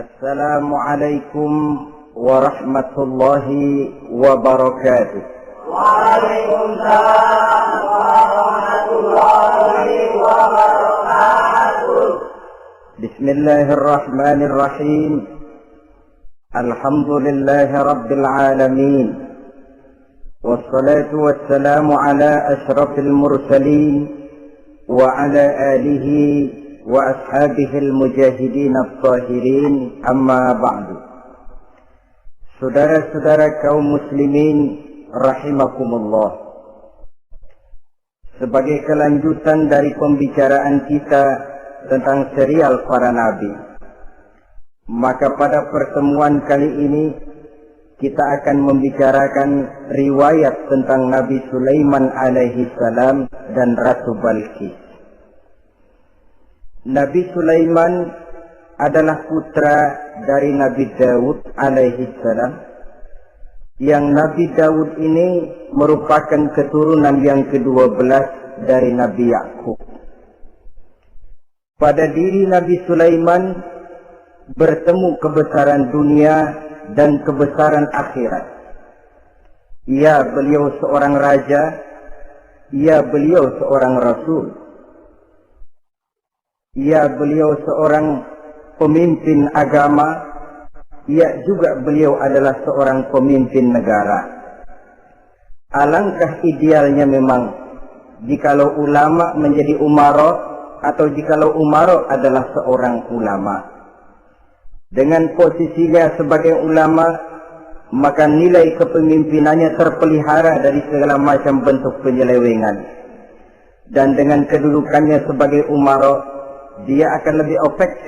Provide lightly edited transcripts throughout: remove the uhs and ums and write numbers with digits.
Assalamualaikum warahmatullahi wabarakatuh. Waalaikumsalam warahmatullahi wabarakatuh. Bismillahirrahmanirrahim. Alhamdulillahi rabbil alamin. Wassalatu wassalamu ala ashrafil mursalin wa ala alihi wa ashabihil mujahidin at-tahirin, amma ba'du. Saudara-saudara kaum muslimin rahimakumullah, sebagai kelanjutan dari pembicaraan kita tentang serial para nabi, maka pada pertemuan kali ini kita akan membicarakan riwayat tentang Nabi Sulaiman alaihi salam dan Ratu Balqis. Nabi Sulaiman adalah putra dari Nabi Daud alaihi salam, yang Nabi Daud ini merupakan keturunan yang ke-12 dari Nabi Yakub. Pada diri Nabi Sulaiman bertemu kebesaran dunia dan kebesaran akhirat. Ya, beliau seorang raja, ya, beliau seorang rasul, ya, beliau seorang pemimpin agama, ya, juga beliau adalah seorang pemimpin negara. Alangkah idealnya memang jikalau ulama menjadi umaro, atau jikalau umaro adalah seorang ulama. Dengan posisinya sebagai ulama, maka nilai kepemimpinannya terpelihara dari segala macam bentuk penyelewengan. Dan dengan kedudukannya sebagai umaro, dia akan lebih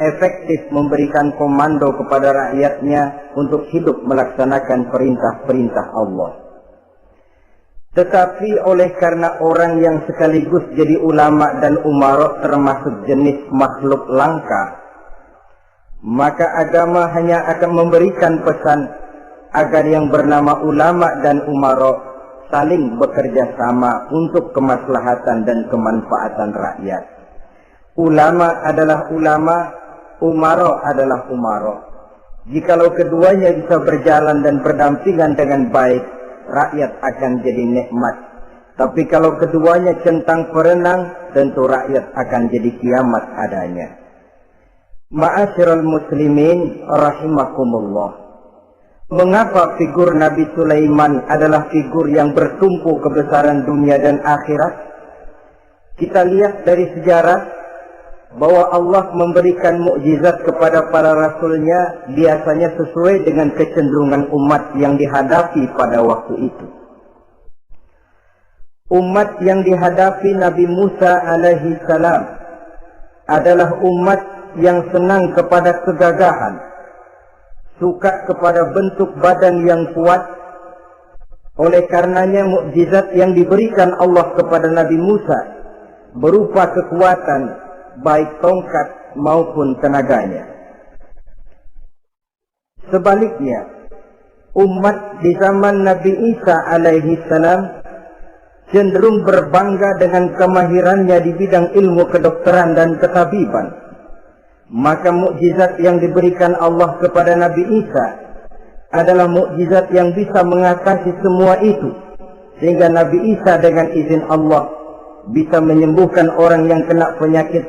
efektif memberikan komando kepada rakyatnya untuk hidup melaksanakan perintah-perintah Allah. Tetapi oleh karena orang yang sekaligus jadi ulama dan umaro termasuk jenis makhluk langka, maka agama hanya akan memberikan pesan agar yang bernama ulama dan umaro saling bekerja sama untuk kemaslahatan dan kemanfaatan rakyat. Ulama adalah ulama, umaro adalah umaro. Jikalau keduanya bisa berjalan dan berdampingan dengan baik, rakyat akan jadi nikmat. Tapi kalau keduanya centang perenang, tentu rakyat akan jadi kiamat adanya. Ma'asyiral muslimin rahimakumullah. Mengapa figur Nabi Sulaiman adalah figur yang bertumpu kebesaran dunia dan akhirat? Kita lihat dari sejarah bahwa Allah memberikan mukjizat kepada para rasulnya biasanya sesuai dengan kecenderungan umat yang dihadapi pada waktu itu. Umat yang dihadapi Nabi Musa alaihi salam adalah umat yang senang kepada kegagahan, suka kepada bentuk badan yang kuat. Oleh karenanya mukjizat yang diberikan Allah kepada Nabi Musa berupa kekuatan, baik tongkat maupun tenaganya. Sebaliknya, umat di zaman Nabi Isa alaihi salam cenderung berbangga dengan kemahirannya di bidang ilmu kedokteran dan ketabiban. Maka mukjizat yang diberikan Allah kepada Nabi Isa adalah mukjizat yang bisa mengatasi semua itu, sehingga Nabi Isa dengan izin Allah bisa menyembuhkan orang yang kena penyakit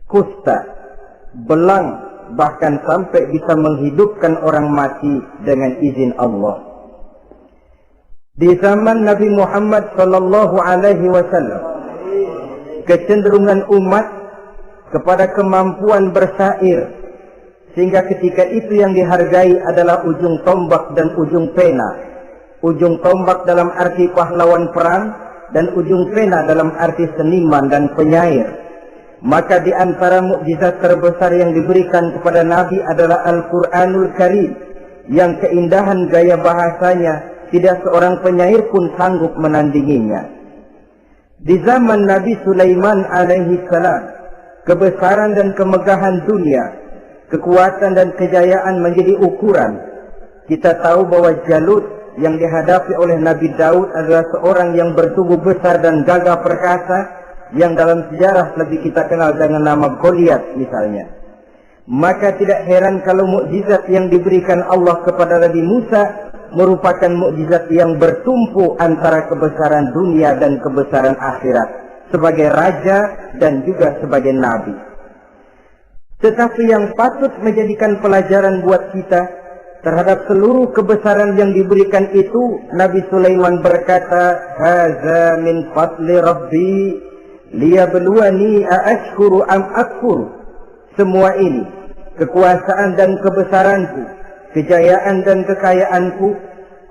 kusta, belang, bahkan sampai bisa menghidupkan orang mati dengan izin Allah. Di zaman Nabi Muhammad sallallahu alaihi wasallam, kecenderungan umat kepada kemampuan bersair, sehingga ketika itu yang dihargai adalah ujung tombak dan ujung pena. Ujung tombak dalam arti pahlawan perang, dan ujung pena dalam arti seniman dan penyair. Maka di antara mukjizat terbesar yang diberikan kepada Nabi adalah Al-Quranul Karim, yang keindahan gaya bahasanya tidak seorang penyair pun sanggup menandinginya. Di zaman Nabi Sulaiman alaihi salam, kebesaran dan kemegahan dunia, kekuatan dan kejayaan menjadi ukuran. Kita tahu bahwa Jalut yang dihadapi oleh Nabi Daud adalah seorang yang bertubuh besar dan gagah perkasa, yang dalam sejarah lebih kita kenal dengan nama Goliat misalnya. Maka tidak heran kalau mukjizat yang diberikan Allah kepada Nabi Musa merupakan mukjizat yang bertumpu antara kebesaran dunia dan kebesaran akhirat, sebagai raja dan juga sebagai nabi. Tetapi yang patut menjadikan pelajaran buat kita terhadap seluruh kebesaran yang diberikan itu, Nabi Sulaiman berkata, "Hadza min fadli Rabbi liyabluwani aashkuru am akfur." Semua ini, kekuasaan dan kebesaranku, kejayaan dan kekayaanku,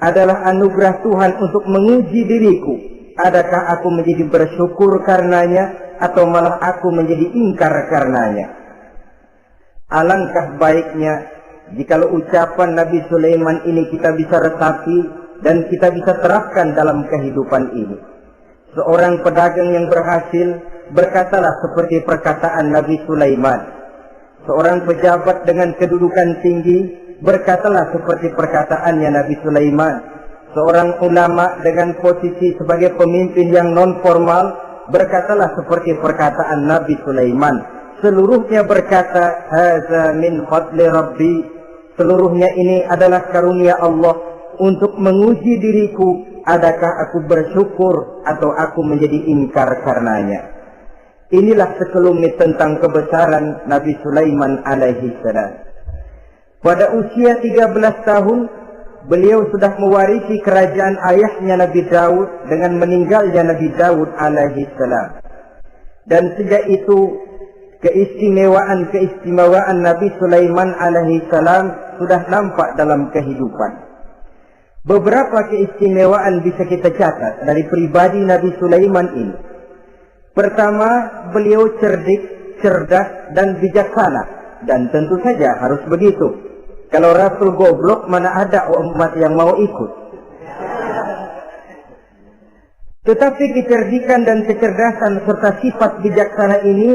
adalah anugerah Tuhan untuk menguji diriku. Adakah aku menjadi bersyukur karenanya, atau malah aku menjadi ingkar karenanya? Alangkah baiknya jikalau ucapan Nabi Sulaiman ini kita bisa resapi dan kita bisa terapkan dalam kehidupan ini. Seorang pedagang yang berhasil berkatalah seperti perkataan Nabi Sulaiman. Seorang pejabat dengan kedudukan tinggi berkatalah seperti perkataannya Nabi Sulaiman. Seorang ulama dengan posisi sebagai pemimpin yang non formal berkatalah seperti perkataan Nabi Sulaiman. Seluruhnya berkata, "Hadza min fadli Rabbi." Seluruhnya ini adalah karunia Allah untuk menguji diriku, adakah aku bersyukur atau aku menjadi ingkar karenanya. Inilah sekelumit tentang kebesaran Nabi Sulaiman alaihi salam. Pada usia 13 tahun, beliau sudah mewarisi kerajaan ayahnya Nabi Daud dengan meninggalnya Nabi Daud alaihi salam. Dan sejak itu keistimewaan Nabi Sulaiman alaihi salam sudah nampak dalam kehidupan. Beberapa keistimewaan bisa kita catat dari pribadi Nabi Sulaiman ini. Pertama, beliau cerdik, cerdas, dan bijaksana. Dan tentu saja harus begitu. Kalau Rasul goblok, mana ada umat yang mau ikut. Tetapi kecerdikan dan kecerdasan serta sifat bijaksana ini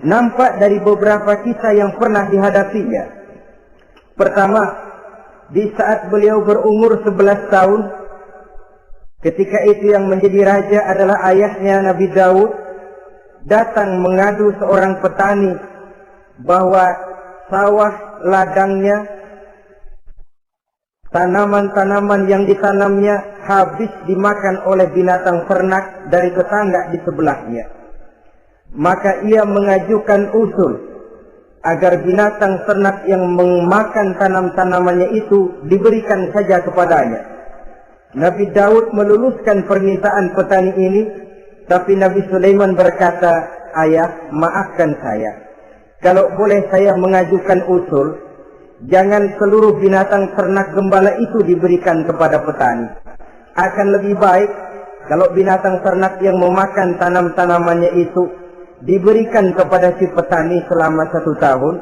nampak dari beberapa kisah yang pernah dihadapinya. Pertama, di saat beliau berumur 11 tahun, ketika itu yang menjadi raja adalah ayahnya Nabi Daud, datang mengadu seorang petani bahwa sawah ladangnya, tanaman-tanaman yang ditanamnya habis dimakan oleh binatang ternak dari tetangga di sebelahnya. Maka ia mengajukan usul agar binatang ternak yang memakan tanam-tanamannya itu diberikan saja kepadanya. Nabi Daud meluluskan permintaan petani ini, tapi Nabi Sulaiman berkata, "Ayah, maafkan saya. Kalau boleh saya mengajukan usul, jangan seluruh binatang ternak gembala itu diberikan kepada petani. Akan lebih baik kalau binatang ternak yang memakan tanam-tanamannya itu diberikan kepada si petani selama 1 tahun.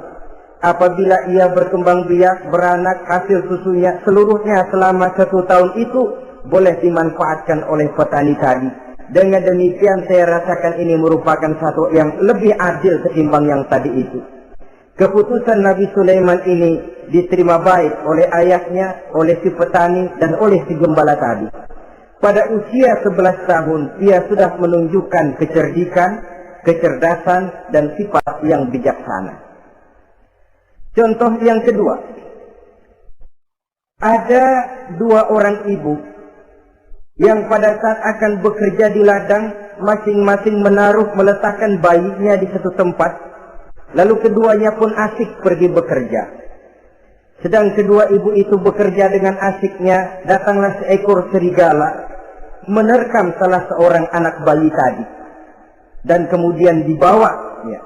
Apabila ia berkembang biak, beranak, hasil susunya, seluruhnya selama 1 tahun itu boleh dimanfaatkan oleh petani tadi. Dengan demikian saya rasakan ini merupakan satu yang lebih adil ketimbang yang tadi itu." Keputusan Nabi Sulaiman ini diterima baik oleh ayahnya, oleh si petani, dan oleh si gembala tadi. Pada usia 11 tahun, ia sudah menunjukkan kecerdikan, kecerdasan, dan sifat yang bijaksana. Contoh yang kedua, ada 2 orang ibu yang pada saat akan bekerja di ladang, masing-masing meletakkan bayinya di satu tempat, lalu keduanya pun asik pergi bekerja. Sedang kedua ibu itu bekerja dengan asiknya, datanglah seekor serigala menerkam salah seorang anak bayi tadi. Dan kemudian dibawa, ya.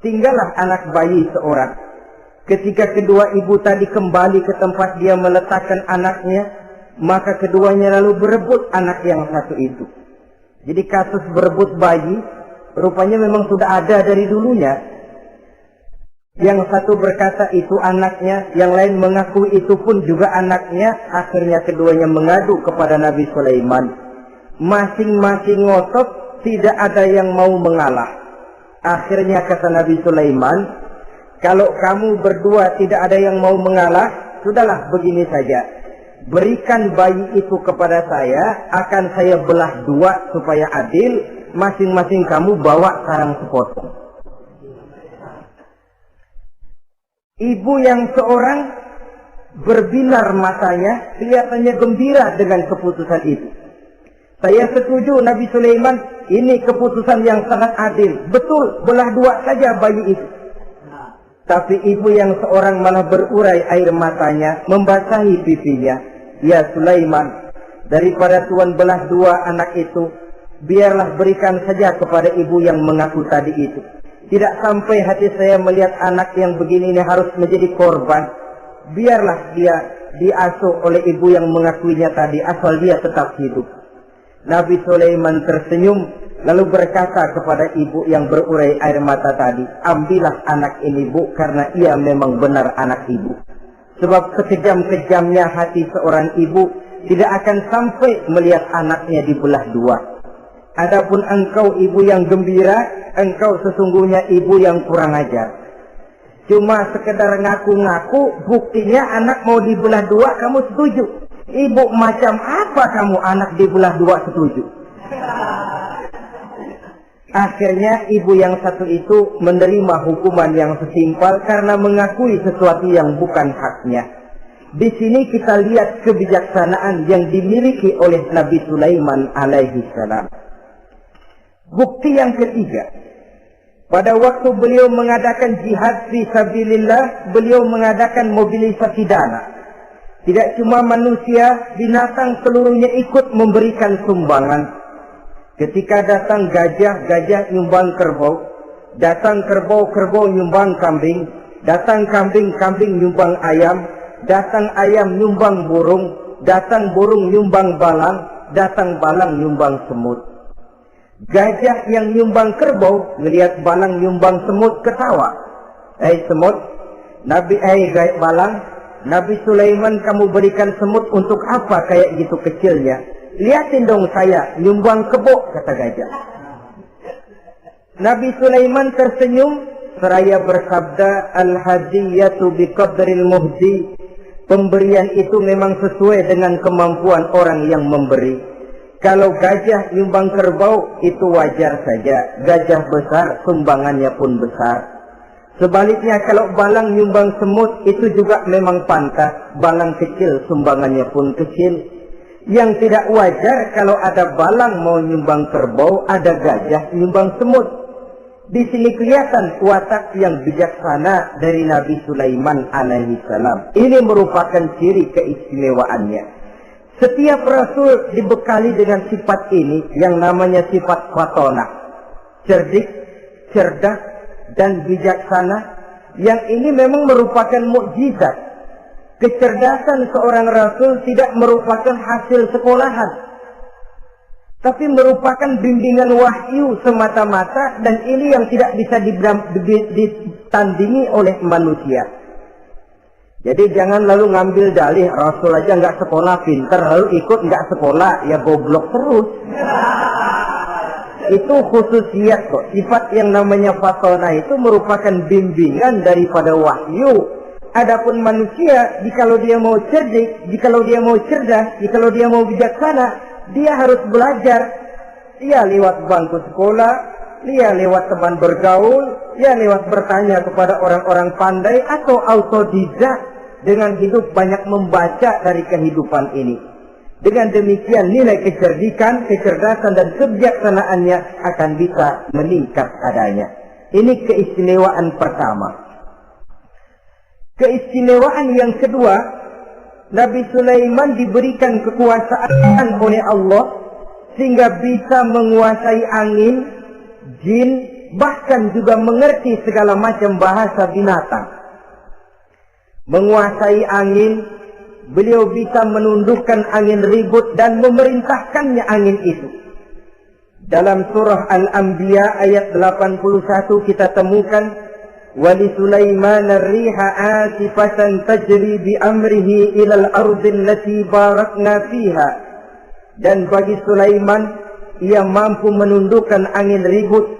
Tinggallah anak bayi seorang. Ketika kedua ibu tadi kembali ke tempat dia meletakkan anaknya, maka keduanya lalu berebut anak yang satu itu. Jadi kasus berebut bayi rupanya memang sudah ada dari dulunya. Yang satu berkata itu anaknya, yang lain mengaku itu pun juga anaknya. Akhirnya keduanya mengadu kepada Nabi Sulaiman. Masing-masing ngotot, tidak ada yang mau mengalah. Akhirnya kata Nabi Sulaiman, "Kalau kamu berdua tidak ada yang mau mengalah, sudahlah begini saja. Berikan bayi itu kepada saya, akan saya belah 2 supaya adil. Masing-masing kamu bawa sarang sepotong." Ibu yang seorang berbinar matanya, kelihatannya gembira dengan keputusan itu. Saya setuju Nabi Sulaiman, ini keputusan yang sangat adil. Betul, belah dua saja bayi itu. Tapi ibu yang seorang malah berurai air matanya, membasahi pipinya. Ya Sulaiman, daripada Tuhan belah dua anak itu, biarlah berikan saja kepada ibu yang mengaku tadi itu. Tidak sampai hati saya melihat anak yang begini ini harus menjadi korban. Biarlah dia diasuh oleh ibu yang mengakuinya tadi, asal dia tetap hidup. Nabi Sulaiman tersenyum, lalu berkata kepada ibu yang berurai air mata tadi, ambillah anak ini bu, karena ia memang benar anak ibu. Sebab sekejam-kejamnya hati seorang ibu tidak akan sampai melihat anaknya dibelah dua. Adapun engkau ibu yang gembira, engkau sesungguhnya ibu yang kurang ajar. Cuma sekedar ngaku-ngaku, buktinya anak mau dibelah dua, kamu setuju. Ibu macam apa kamu anak dibelah dua setuju? Akhirnya ibu yang satu itu menerima hukuman yang sesimpel karena mengakui sesuatu yang bukan haknya. Di sini kita lihat kebijaksanaan yang dimiliki oleh Nabi Sulaiman alaihi salam. Bukti yang ketiga, pada waktu beliau mengadakan jihad fi sabilillah, beliau mengadakan mobilisasi dana. Tidak cuma manusia, binatang seluruhnya ikut memberikan sumbangan. Ketika datang gajah, gajah nyumbang kerbau. Datang kerbau, kerbau nyumbang kambing. Datang kambing, kambing nyumbang ayam. Datang ayam nyumbang burung. Datang burung nyumbang balang. Datang balang nyumbang semut. Gajah yang nyumbang kerbau ngelihat balang nyumbang semut ketawa. Semut, balang, Nabi Sulaiman kamu berikan semut untuk apa kayak gitu kecilnya? Lihatin dong saya nyumbang kebo, kata gajah. Nabi Sulaiman tersenyum seraya bersabda, al-hadiyatu biqadril muhdi. Pemberian itu memang sesuai dengan kemampuan orang yang memberi. Kalau gajah nyumbang kerbau itu wajar saja. Gajah besar sumbangannya pun besar. Sebaliknya kalau balang nyumbang semut itu juga memang pantas. Balang kecil sumbangannya pun kecil. Yang tidak wajar kalau ada balang mau nyumbang kerbau, ada gajah nyumbang semut. Di sini kelihatan watak yang bijaksana dari Nabi Sulaiman alaihi salam. Ini merupakan ciri keistimewaannya. Setiap rasul dibekali dengan sifat ini yang namanya sifat fatonah. Cerdik, cerdas, dan bijaksana. Yang ini memang merupakan mukjizat. Kecerdasan seorang rasul tidak merupakan hasil sekolahan, tapi merupakan bimbingan wahyu semata-mata, dan ini yang tidak bisa ditandingi oleh manusia. Jadi jangan lalu ngambil dalih rasul aja nggak sekolah pinter, lalu ikut nggak sekolah, ya goblok terus. Itu khususiyat kok. Sifat yang namanya fatonah itu merupakan bimbingan daripada wahyu. Adapun manusia, jikalau dia mau cerdik, jikalau dia mau cerdas, jikalau dia mau bijaksana, dia harus belajar. Dia lewat bangku sekolah, dia lewat teman bergaul, dia lewat bertanya kepada orang-orang pandai, atau autodidak dengan hidup banyak membaca dari kehidupan ini. Dengan demikian nilai kecerdikan, kecerdasan dan kebijaksanaannya akan bisa meningkat adanya. Ini keistimewaan pertama. Keistimewaan yang kedua, Nabi Sulaiman diberikan kekuasaan oleh Allah sehingga bisa menguasai angin, jin, bahkan juga mengerti segala macam bahasa binatang. Menguasai angin, beliau bisa menundukkan angin ribut dan memerintahkannya angin itu. Dalam surah Al-Anbiya ayat 81 kita temukan, وَلِسُلَيْمَانَ الرِّيحَ آسِفَةً تَجْرِي بِأَمْرِهِ إِلَى الْأَرْضِ الَّتِي بَارَكْنَا فِيهَا. Dan bagi Sulaiman, ia mampu menundukkan angin ribut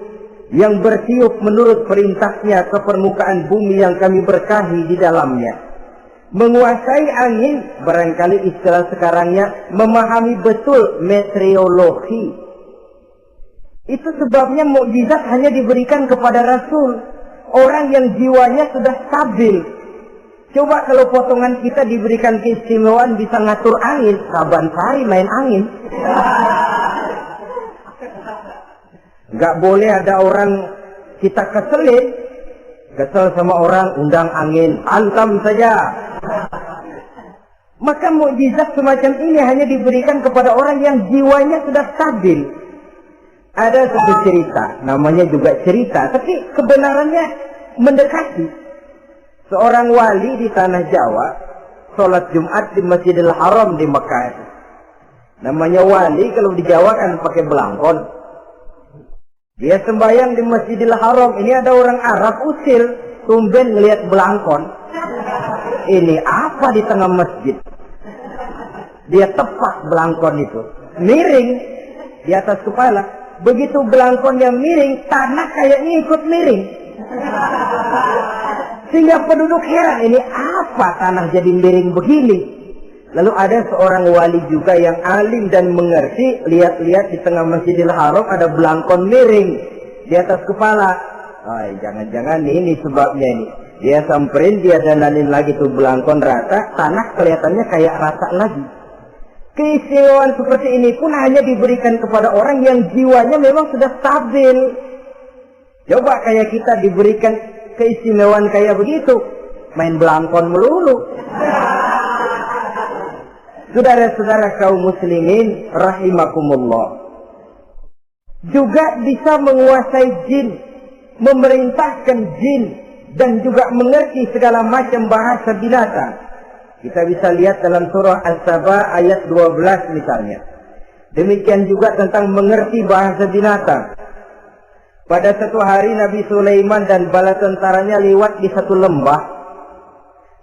yang bertiup menurut perintahnya ke permukaan bumi yang kami berkahi di dalamnya. Menguasai angin, barangkali istilah sekarangnya, memahami betul meteorologi. Itu sebabnya mukjizat hanya diberikan kepada Rasul. Orang yang jiwanya sudah stabil, Coba kalau potongan kita diberikan keistimewaan bisa ngatur angin, Saban Sari main angin. Nggak boleh ada orang kita kesel sama orang, undang angin, hantam saja. Maka mukjizat semacam ini hanya diberikan kepada orang yang jiwanya sudah stabil. Ada satu cerita, namanya juga cerita, tapi kebenarannya mendekati. Seorang wali di tanah Jawa, sholat Jumat di Masjidil Haram di Mekah. Namanya wali kalau di Jawa kan pakai belangkon. Dia sembahyang di Masjidil Haram. Ini ada orang Arab usil, tumben ngelihat belangkon. Ini apa di tengah masjid? Dia tepak belangkon itu, miring di atas kepala. Begitu belangkon yang miring, tanah kayaknya ikut miring. Sehingga penduduk heran, ini apa tanah jadi miring begini? Lalu ada seorang wali juga yang alim dan mengerti, lihat-lihat di tengah Masjidil Haram ada belangkon miring di atas kepala. Jangan-jangan ini sebabnya ini. Dia samperin, dia dandanin lagi tuh belangkon rata, tanah kelihatannya kayak rata lagi. Keistimewaan seperti ini pun hanya diberikan kepada orang yang jiwanya memang sudah stabil. Coba kayak kita diberikan keistimewaan kayak begitu, main belangkon melulu. Saudara-saudara kaum muslimin rahimakumullah, juga bisa menguasai jin, memerintahkan jin, dan juga mengerti segala macam bahasa binatang. Kita bisa lihat dalam surah As-Saba ayat 12 misalnya. Demikian juga tentang mengerti bahasa binatang. Pada satu hari Nabi Sulaiman dan bala tentaranya lewat di satu lembah.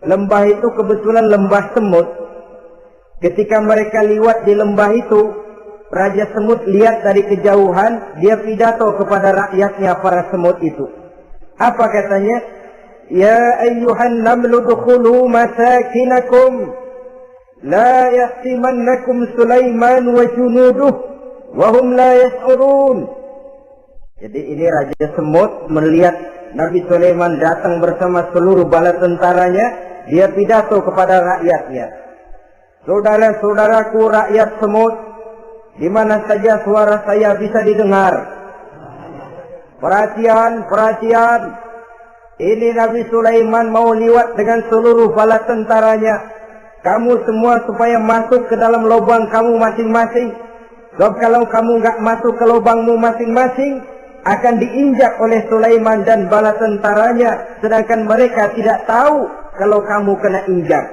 Lembah itu kebetulan lembah semut. Ketika mereka lewat di lembah itu, Raja Semut lihat dari kejauhan, dia pidato kepada rakyatnya para semut itu. Apa katanya? Ya ayyuhan namlu dukhulu masakinakum la yahtimannakum Sulaiman wa junuduh wa hum la yash'urun. Jadi ini Raja Semut melihat Nabi Sulaiman datang bersama seluruh bala tentaranya, dia pidato kepada rakyatnya. Saudara-saudaraku rakyat semut, di mana saja suara saya bisa didengar. Perhatian, perhatian. Ini Nabi Sulaiman mau lewat dengan seluruh bala tentaranya. Kamu semua supaya masuk ke dalam lubang kamu masing-masing. Sebab kalau kamu nggak masuk ke lubangmu masing-masing, akan diinjak oleh Sulaiman dan bala tentaranya. Sedangkan mereka tidak tahu kalau kamu kena injak.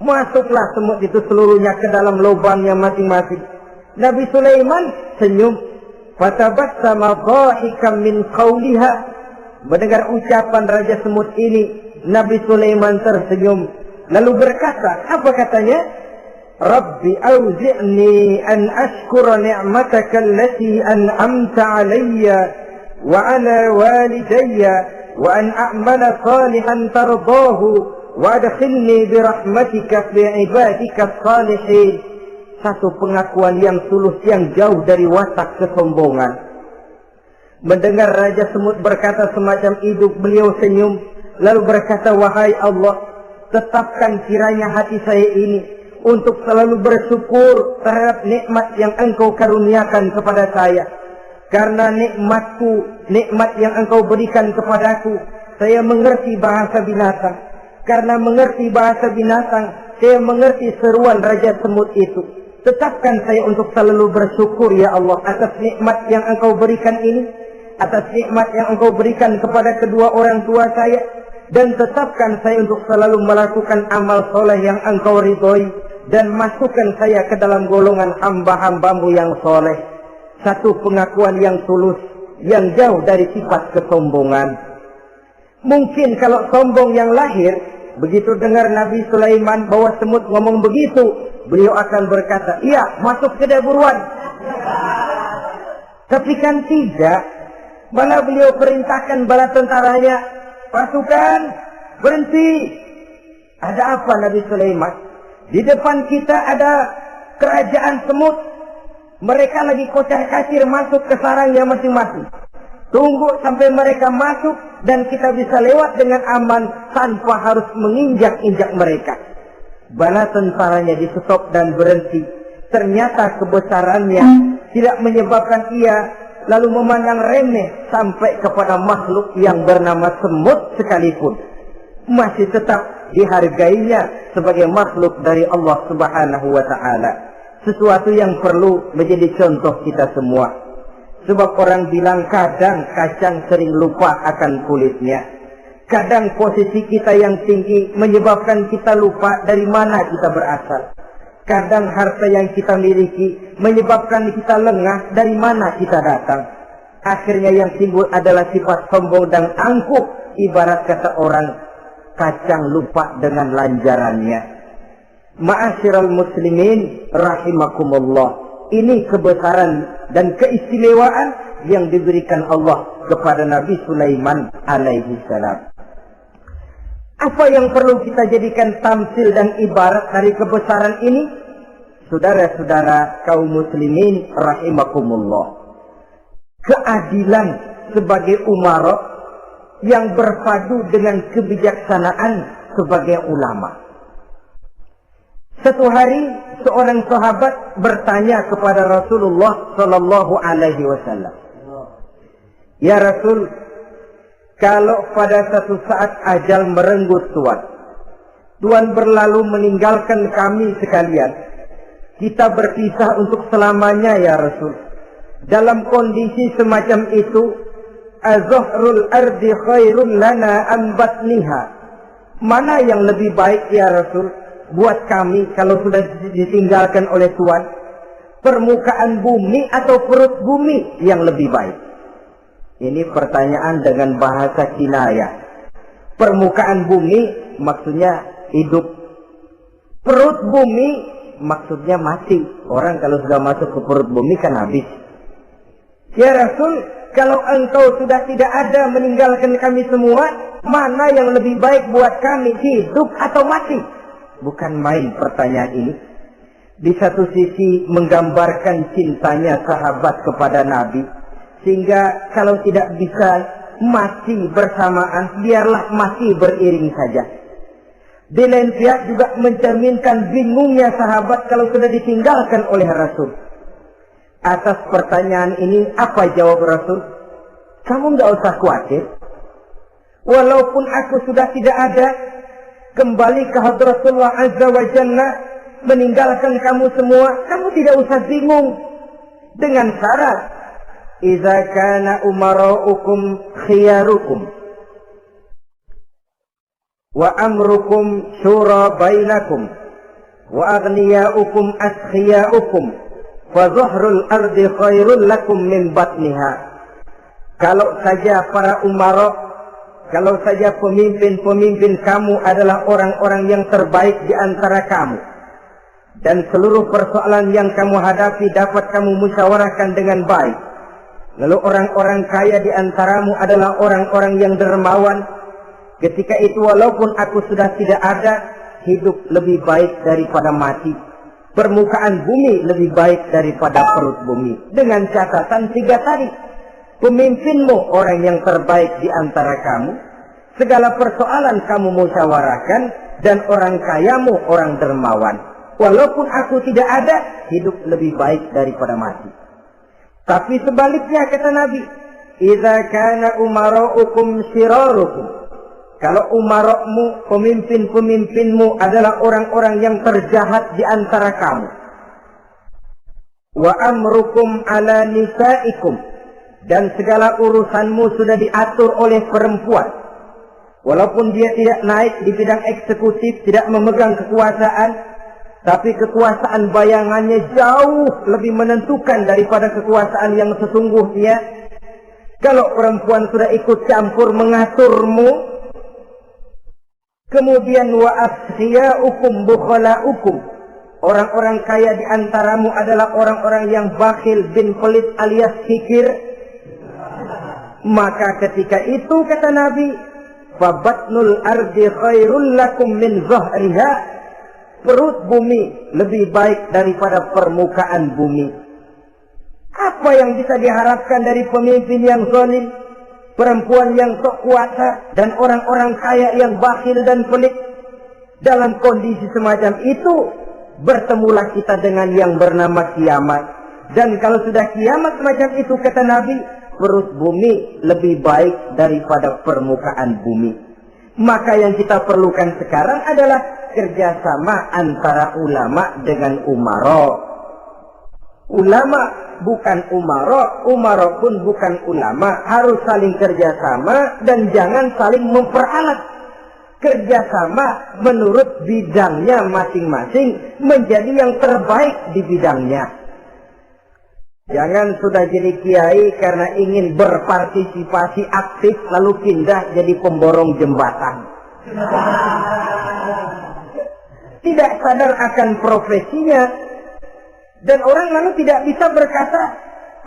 Masuklah semut itu seluruhnya ke dalam lubangnya masing-masing. Nabi Sulaiman senyum. Fatabassama dhahikan min qawliha. Mendengar ucapan Raja Semut ini, Nabi Sulaiman tersenyum. Lalu berkata, apa katanya? Rabbi auzi'ni an ashkura ni'mataka allati an'amta alayya wa ala walidayya wa an a'mala salihan tardahu wa adkhilni birahmatika fi ibadika salihin. Satu pengakuan yang tulus yang jauh dari watak kesombongan. Mendengar Raja Semut berkata semacam itu, beliau senyum. Lalu berkata, wahai Allah, tetapkan kiranya hati saya ini untuk selalu bersyukur terhadap nikmat yang Engkau karuniakan kepada saya. Karena nikmatku, nikmat yang Engkau berikan kepadaku, saya mengerti bahasa binatang. Karena mengerti bahasa binatang, saya mengerti seruan Raja Semut itu. Tetapkan saya untuk selalu bersyukur ya Allah atas nikmat yang Engkau berikan ini, atas nikmat yang Engkau berikan kepada kedua orang tua saya, dan tetapkan saya untuk selalu melakukan amal soleh yang Engkau ridhoi, dan masukkan saya ke dalam golongan hamba-hambamu yang soleh. Satu pengakuan yang tulus, yang jauh dari sifat kesombongan. Mungkin kalau sombong yang lahir, begitu dengar Nabi Sulaiman bahwa semut ngomong begitu, beliau akan berkata, iya, masuk ke buruan. Tapi kan tidak. Malah beliau perintahkan bala tentaranya, pasukan, berhenti. Ada apa Nabi Sulaiman? Di depan kita ada kerajaan semut. Mereka lagi kocar-kacir masuk ke sarangnya masing-masing. Tunggu sampai mereka masuk, dan kita bisa lewat dengan aman tanpa harus menginjak-injak mereka. Bala tentaranya di stop dan berhenti. Ternyata kebesarannya tidak menyebabkan ia lalu memandang remeh sampai kepada makhluk yang bernama semut sekalipun. Masih tetap dihargainya sebagai makhluk dari Allah Subhanahu wa ta'ala. Sesuatu yang perlu menjadi contoh kita semua. Sebab orang bilang kadang kacang sering lupa akan kulitnya. Kadang posisi kita yang tinggi menyebabkan kita lupa dari mana kita berasal. Kadang harta yang kita miliki menyebabkan kita lengah dari mana kita datang. Akhirnya yang timbul adalah sifat sombong dan angkuh. Ibarat kata orang, kacang lupa dengan lanjarannya. Ma'asyiral muslimin rahimakumullah. Ini kebesaran dan keistimewaan yang diberikan Allah kepada Nabi Sulaiman alaihi salam. Apa yang perlu kita jadikan tamsil dan ibarat dari kebesaran ini? Saudara-saudara kaum muslimin rahimakumullah. Keadilan sebagai umara yang berpadu dengan kebijaksanaan sebagai ulama. Satu hari seorang sahabat bertanya kepada Rasulullah sallallahu alaihi wasallam, "Ya Rasul, kalau pada satu saat ajal merenggut Tuhan berlalu meninggalkan kami sekalian, kita berpisah untuk selamanya ya Rasul. Dalam kondisi semacam itu, azahrul ardi khairun lana am batniha. Mana yang lebih baik ya Rasul buat kami kalau sudah ditinggalkan oleh Tuhan? Permukaan bumi atau perut bumi yang lebih baik?" Ini pertanyaan dengan bahasa kinayah. Permukaan bumi maksudnya hidup. Perut bumi maksudnya mati. Orang kalau sudah masuk ke perut bumi kan habis. "Ya Rasul, kalau engkau sudah tidak ada meninggalkan kami semua, mana yang lebih baik buat kami, hidup atau mati?" Bukan main pertanyaan ini. Di satu sisi menggambarkan cintanya sahabat kepada Nabi, sehingga kalau tidak bisa mati bersamaan, biarlah mati beriring saja. Di lain pihak juga mencerminkan bingungnya sahabat kalau sudah ditinggalkan oleh Rasul. Atas pertanyaan ini, apa jawab Rasul? "Kamu nggak usah khawatir. Walaupun aku sudah tidak ada, kembali ke Hadratullah Azza wa Jalla, meninggalkan kamu semua, kamu tidak usah bingung. Dengan syarat, idza kana umara'ukum khiyarukum wa amrukum syura bainakum wa aghniyaukum askhiyaukum fa zuhrul ardi khairul lakum min batniha." Kalau saja para umara, kalau saja pemimpin-pemimpin kamu adalah orang-orang yang terbaik di antara kamu, dan seluruh persoalan yang kamu hadapi dapat kamu musyawarahkan dengan baik, lalu orang-orang kaya di antaramu adalah orang-orang yang dermawan, ketika itu walaupun aku sudah tidak ada, hidup lebih baik daripada mati. Permukaan bumi lebih baik daripada perut bumi. Dengan catatan 3 tadi. Pemimpinmu orang yang terbaik di antara kamu, segala persoalan kamu musyawarahkan, dan orang kayamu orang dermawan. Walaupun aku tidak ada, hidup lebih baik daripada mati. Tapi sebaliknya kata Nabi, idza kana umara'ukum sirarukum. Kalau umara'mu, pemimpin-pemimpinmu adalah orang-orang yang terjahat di antara kamu. Wa amrukum ala nisaikum. Dan segala urusanmu sudah diatur oleh perempuan. Walaupun dia tidak naik di bidang eksekutif, tidak memegang kekuasaan, tapi kekuasaan bayangannya jauh lebih menentukan daripada kekuasaan yang sesungguhnya. Kalau perempuan sudah ikut campur mengaturmu, kemudian wa askhiyaukum bukhalaukum. Orang-orang kaya di antaramu adalah orang-orang yang bakhil bin pelit alias kikir. Maka ketika itu kata Nabi, fabatnul ardi khairul lakum min zahriha. Perut bumi lebih baik daripada permukaan bumi. Apa yang bisa diharapkan dari pemimpin yang zalim? perempuan yang sok kuasa, dan orang-orang kaya yang bakhil dan pelit. Dalam kondisi semacam itu, bertemulah kita dengan yang bernama kiamat. Dan kalau sudah kiamat semacam itu, kata Nabi, perut bumi lebih baik daripada permukaan bumi. Maka yang kita perlukan sekarang adalah kerjasama antara ulama dengan umaro. Ulama bukan umaro, umaro pun bukan ulama. Harus saling kerjasama dan jangan saling memperalat. Kerjasama menurut bidangnya masing-masing menjadi yang terbaik di bidangnya. Jangan sudah jadi kiai karena ingin berpartisipasi aktif lalu pindah jadi pemborong jembatan. Tidak sadar akan profesinya. Dan orang lalu tidak bisa berkata,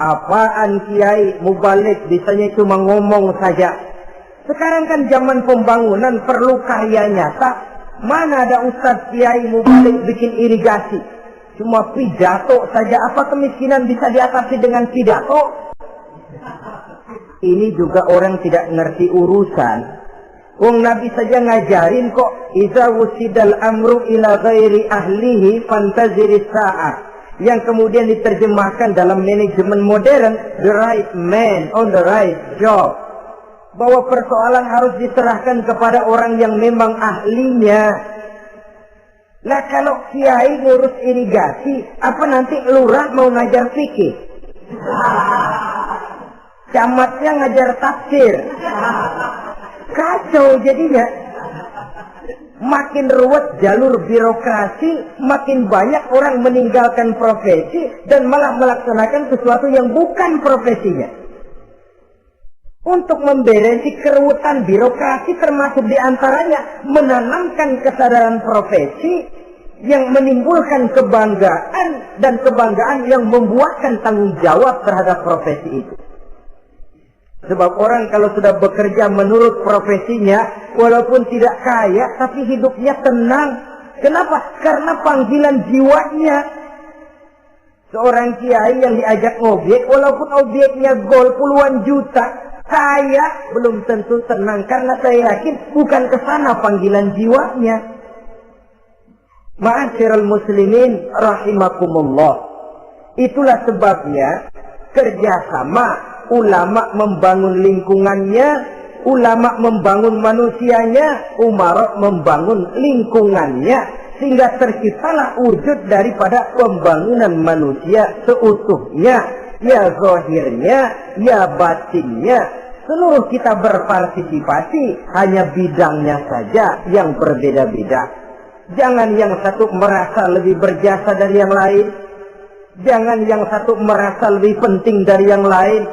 apaan kiai mubalik bisanya cuma ngomong saja. Sekarang kan zaman pembangunan perlu karya nyata. Mana ada ustadz kiai mubalik bikin irigasi? Cuma pidato saja, apa kemiskinan bisa diatasi dengan pidato? Ini juga orang tidak ngerti urusan. Wong Nabi saja ngajarin kok, iza wusidal amru ila ghairi ahlihi fantaziris sa'ah. Yang kemudian diterjemahkan dalam manajemen modern, the right man on the right job. Bahwa persoalan harus diserahkan kepada orang yang memang ahlinya. Lah kalau kiai ngurus irigasi, apa nanti lurah mau ngajar fikih? Camatnya ngajar tafsir. Kacau jadinya. Makin ruwet jalur birokrasi, makin banyak orang meninggalkan profesi dan malah melaksanakan sesuatu yang bukan profesinya. Untuk memberesi keruwetan birokrasi termasuk diantaranya menanamkan kesadaran profesi yang menimbulkan kebanggaan dan kebanggaan yang membuahkan tanggung jawab terhadap profesi itu. Sebab orang kalau sudah bekerja menurut profesinya, walaupun tidak kaya tapi hidupnya tenang. Kenapa? Karena panggilan jiwanya. Seorang kiai yang diajak ngobek, walaupun objeknya gol puluhan juta, kaya belum tentu tenang, karena saya yakin bukan ke sana panggilan jiwanya. Ma'asyiral muslimin rahimakumullah. Itulah sebabnya kerjasama ulama membangun lingkungannya, ulama membangun manusianya, umara membangun lingkungannya, sehingga terciptalah wujud daripada pembangunan manusia seutuhnya. Ya zahirnya, ya batinnya. Seluruh kita berpartisipasi, hanya bidangnya saja yang berbeda-beda. Jangan yang satu merasa lebih berjasa dari yang lain. Jangan yang satu merasa lebih penting dari yang lain.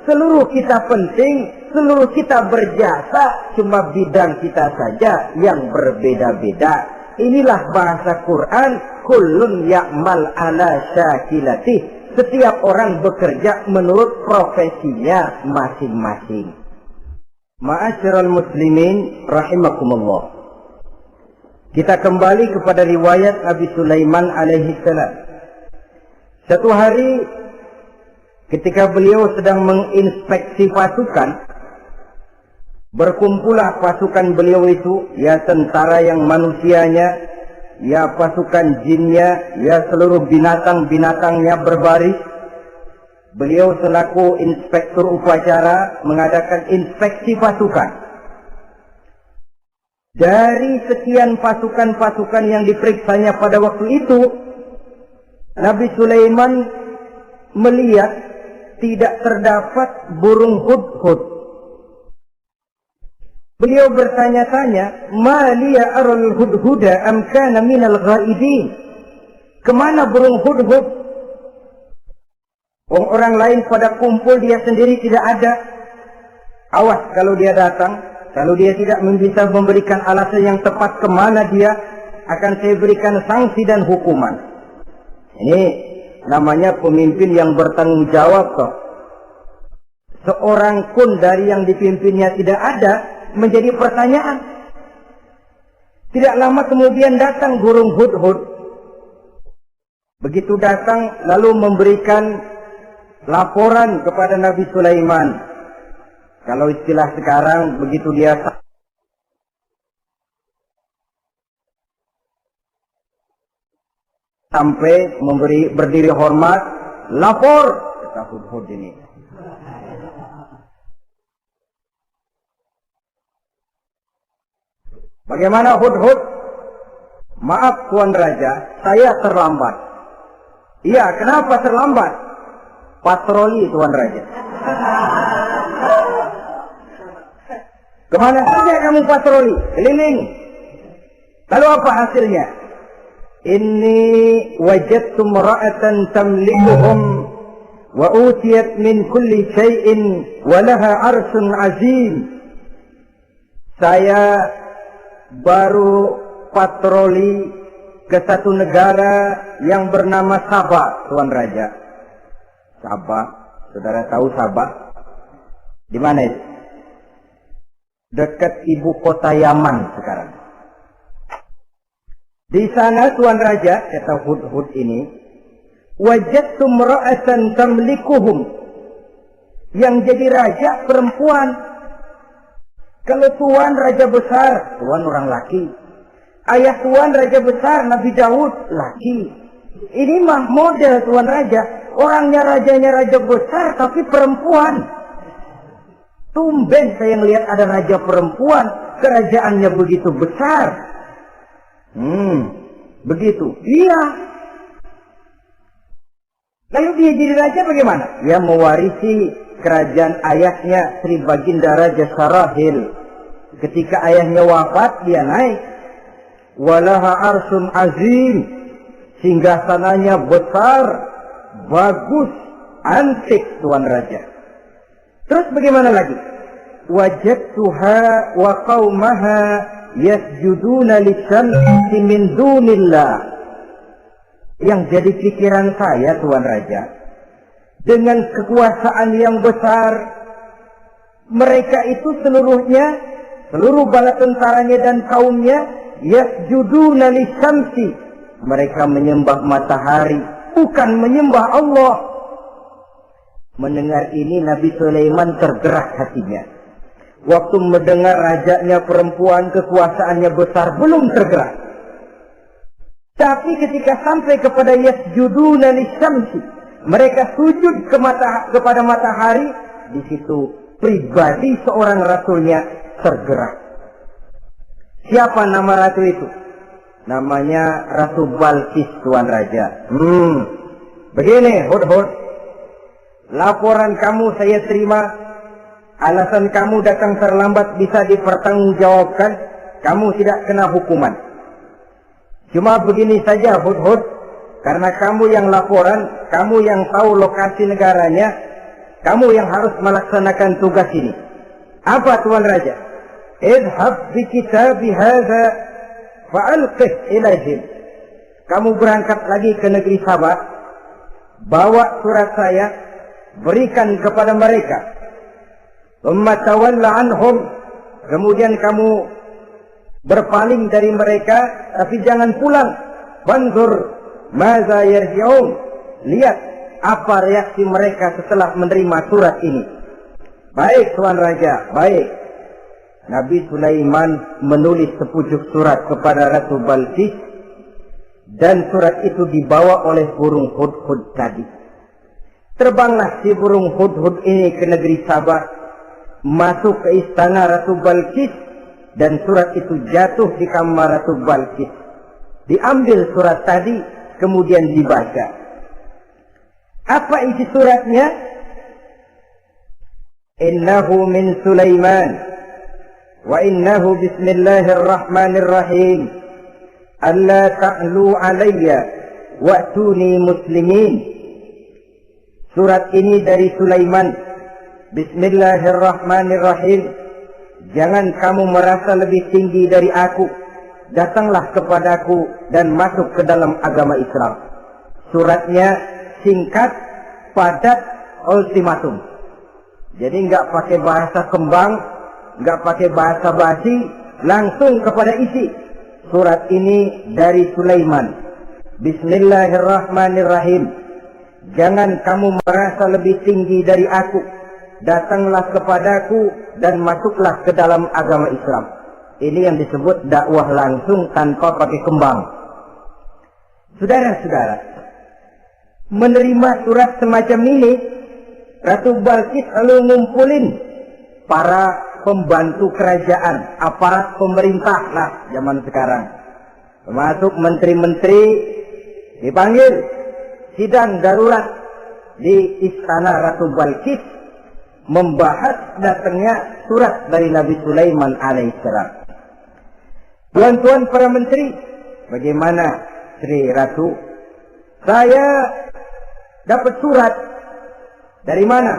Seluruh kita penting, seluruh kita berjasa, cuma bidang kita saja yang berbeda-beda. Inilah bahasa Quran, kullun ya'mal ala syakilatih. Setiap orang bekerja menurut profesinya masing-masing. Ma'asyiral muslimin rahimakumullah. Kita kembali kepada riwayat Nabi Sulaiman alaihi salam. Satu hari ketika beliau sedang menginspeksi pasukan, berkumpullah pasukan beliau itu, ya tentara yang manusianya, ya pasukan jinnya, ya seluruh binatang-binatangnya berbaris. Beliau selaku inspektur upacara mengadakan inspeksi pasukan. Dari sekian pasukan-pasukan yang diperiksanya pada waktu itu, Nabi Sulaiman melihat tidak terdapat burung hudhud. Beliau bertanya-tanya, "Ma liya aral hudhuda am kana minal ghaibin?" Kemana burung hudhud? Orang lain pada kumpul, dia sendiri tidak ada. Awas kalau dia datang. Kalau dia tidak bisa memberikan alasan yang tepat kemana dia, akan saya berikan sanksi dan hukuman. Ini namanya pemimpin yang bertanggung jawab toh. Seorang pun dari yang dipimpinnya tidak ada, menjadi pertanyaan. Tidak lama kemudian datang burung hudhud. Begitu datang lalu memberikan laporan kepada Nabi Sulaiman. Kalau istilah sekarang, begitu dia sampai berdiri hormat, lapor, kata Hudhud ini. Bagaimana Hudhud? Maaf Tuan Raja, saya terlambat. Iya, kenapa terlambat? Patroli Tuan Raja. Kemana saja kamu patroli? Keliling. Lalu apa hasilnya? Inni wajadtu imra'atan tamlikuhum wa utiyat min kulli syai'in wa laha arsun azim. Saya baru patroli ke satu negara yang bernama Sabah, Tuan Raja. Sabah, saudara tahu Sabah? Di mana itu? Dekat ibu kota Yaman sekarang. Di sana Tuan Raja, kata Hudhud ini, wajadtu imra'atan tamlikuhum. Yang jadi raja perempuan. Kalau Tuan raja besar, Tuan orang laki. Ayah Tuan raja besar, Nabi Daud, laki. Ini mah model Tuan Raja. Orangnya rajanya raja besar, tapi perempuan. Tumben saya melihat ada raja perempuan, kerajaannya begitu besar. Begitu. Iya. Lalu dia jadi raja bagaimana? Dia mewarisi kerajaan ayahnya Sri Baginda Raja Sarahil. Ketika ayahnya wafat, dia naik. Walaha arsun azim, singgasananya besar, bagus, antik Tuan Raja. Terus bagaimana lagi? Wajadtuha wa qaumaha yasjuduna lisyamsi min dunillah. Yang jadi pikiran saya Tuan Raja, dengan kekuasaan yang besar, mereka itu seluruhnya, seluruh bala tentaranya dan kaumnya, yasjuduna lisyamsi, mereka menyembah matahari, bukan menyembah Allah. Mendengar ini Nabi Sulaiman tergerak hatinya. Waktu mendengar rajanya perempuan, kekuasaannya besar, belum tergerak. Tapi ketika sampai kepada yasjuduna lisyamsi, mereka sujud kepada matahari, di situ pribadi seorang rasulnya tergerak. Siapa nama ratu itu? Namanya Ratu Balkis Tuan Raja. Begini Hudhud, laporan kamu saya terima. Alasan kamu datang terlambat bisa dipertanggungjawabkan. Kamu tidak kena hukuman. Cuma begini saja Hudhud, karena kamu yang laporan, kamu yang tahu lokasi negaranya, kamu yang harus melaksanakan tugas ini. Apa Tuan Raja? Idhab bi kitabi hadza fa'alqih ilaihim. Kamu berangkat lagi ke negeri Sabah, bawa surat saya, berikan kepada mereka. Umma tawalla anhum, kemudian kamu berpaling dari mereka, tapi jangan pulang. Banzur maza yarji'un, lihat apa reaksi mereka setelah menerima surat ini. Baik Tuan Raja, baik. Nabi Sulaiman menulis sepucuk surat kepada Ratu Balkis, dan surat itu dibawa oleh burung Hudhud tadi. Terbanglah si burung Hudhud ini ke negeri Sabah, masuk ke istana Ratu Balkis, dan surat itu jatuh di kamar Ratu Balkis. Diambil surat tadi, kemudian dibaca. Apa isi suratnya? Innahu min Sulaiman wa innahu bismillahirrahmanirrahim alla ta'lu alayya wa'tuni muslimin. Surat ini dari Sulaiman. Bismillahirrahmanirrahim. Jangan kamu merasa lebih tinggi dari aku. Datanglah kepadaku dan masuk ke dalam agama Islam. Suratnya singkat, padat, ultimatum. Jadi nggak pakai bahasa kembang, nggak pakai bahasa basi, langsung kepada isi. Surat ini dari Sulaiman. Bismillahirrahmanirrahim. Jangan kamu merasa lebih tinggi dari aku. datanglah kepadaku dan masuklah ke dalam agama Islam. Ini yang disebut dakwah langsung tanpa pakai kembang. Saudara-saudara, menerima surat semacam ini, Ratu Balkis lalu ngumpulin para pembantu kerajaan, aparat pemerintah lah zaman sekarang. Termasuk menteri-menteri dipanggil sidang darurat di istana Ratu Balkis membahas datangnya surat dari Nabi Sulaiman alaihissalam. Tuan-tuan para menteri, bagaimana Sri Ratu? Saya dapat surat. Dari mana?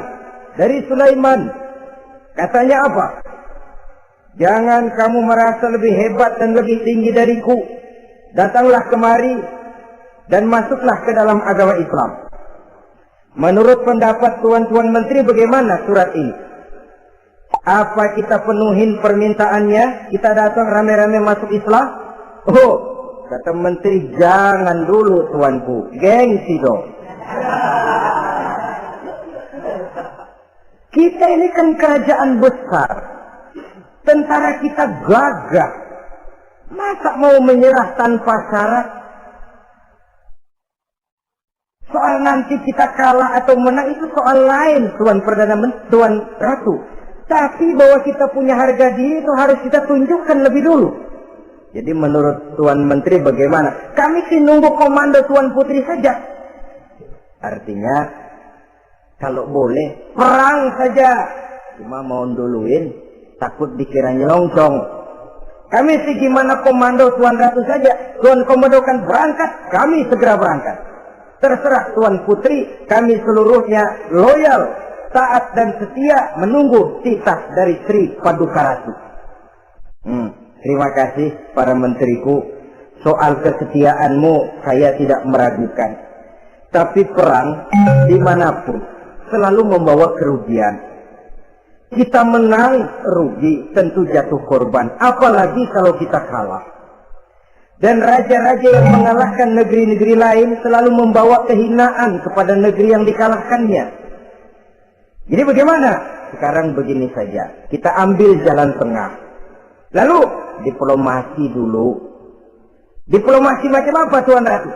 Dari Sulaiman. Katanya apa? Jangan kamu merasa lebih hebat dan lebih tinggi dariku. Datanglah kemari dan masuklah ke dalam agama Islam. Menurut pendapat tuan-tuan menteri, bagaimana surat ini? Apa kita penuhin permintaannya? Kita datang rame-rame masuk Islam? Oh, kata menteri, jangan dulu tuanku. Gengsi dong. Kita ini kan kerajaan besar. Tentara kita gagah. Masa mau menyerah tanpa syarat? Soal nanti kita kalah atau menang itu soal lain, Tuan Perdana Menteri, Tuan Ratu. Tapi bahwa kita punya harga diri itu harus kita tunjukkan lebih dulu. Jadi menurut Tuan Menteri bagaimana? Kami sih nunggu komando Tuan Putri saja. Artinya, kalau boleh, perang saja. Cuma mau duluin, takut dikira nyelongcong. Kami sih gimana komando Tuan Ratu saja. Tuan komandokan berangkat, kami segera berangkat. Terserah Tuan Putri, kami seluruhnya loyal, taat dan setia menunggu titah dari Sri Paduka Ratu. Terima kasih para menteriku. Soal kesetiaanmu saya tidak meragukan. Tapi perang dimanapun selalu membawa kerugian. Kita menang rugi, tentu jatuh korban. Apalagi kalau kita kalah. Dan raja-raja yang mengalahkan negeri-negeri lain selalu membawa kehinaan kepada negeri yang dikalahkannya. Jadi bagaimana? Sekarang begini saja. Kita ambil jalan tengah. Lalu diplomasi dulu. Diplomasi macam apa Tuan Ratu?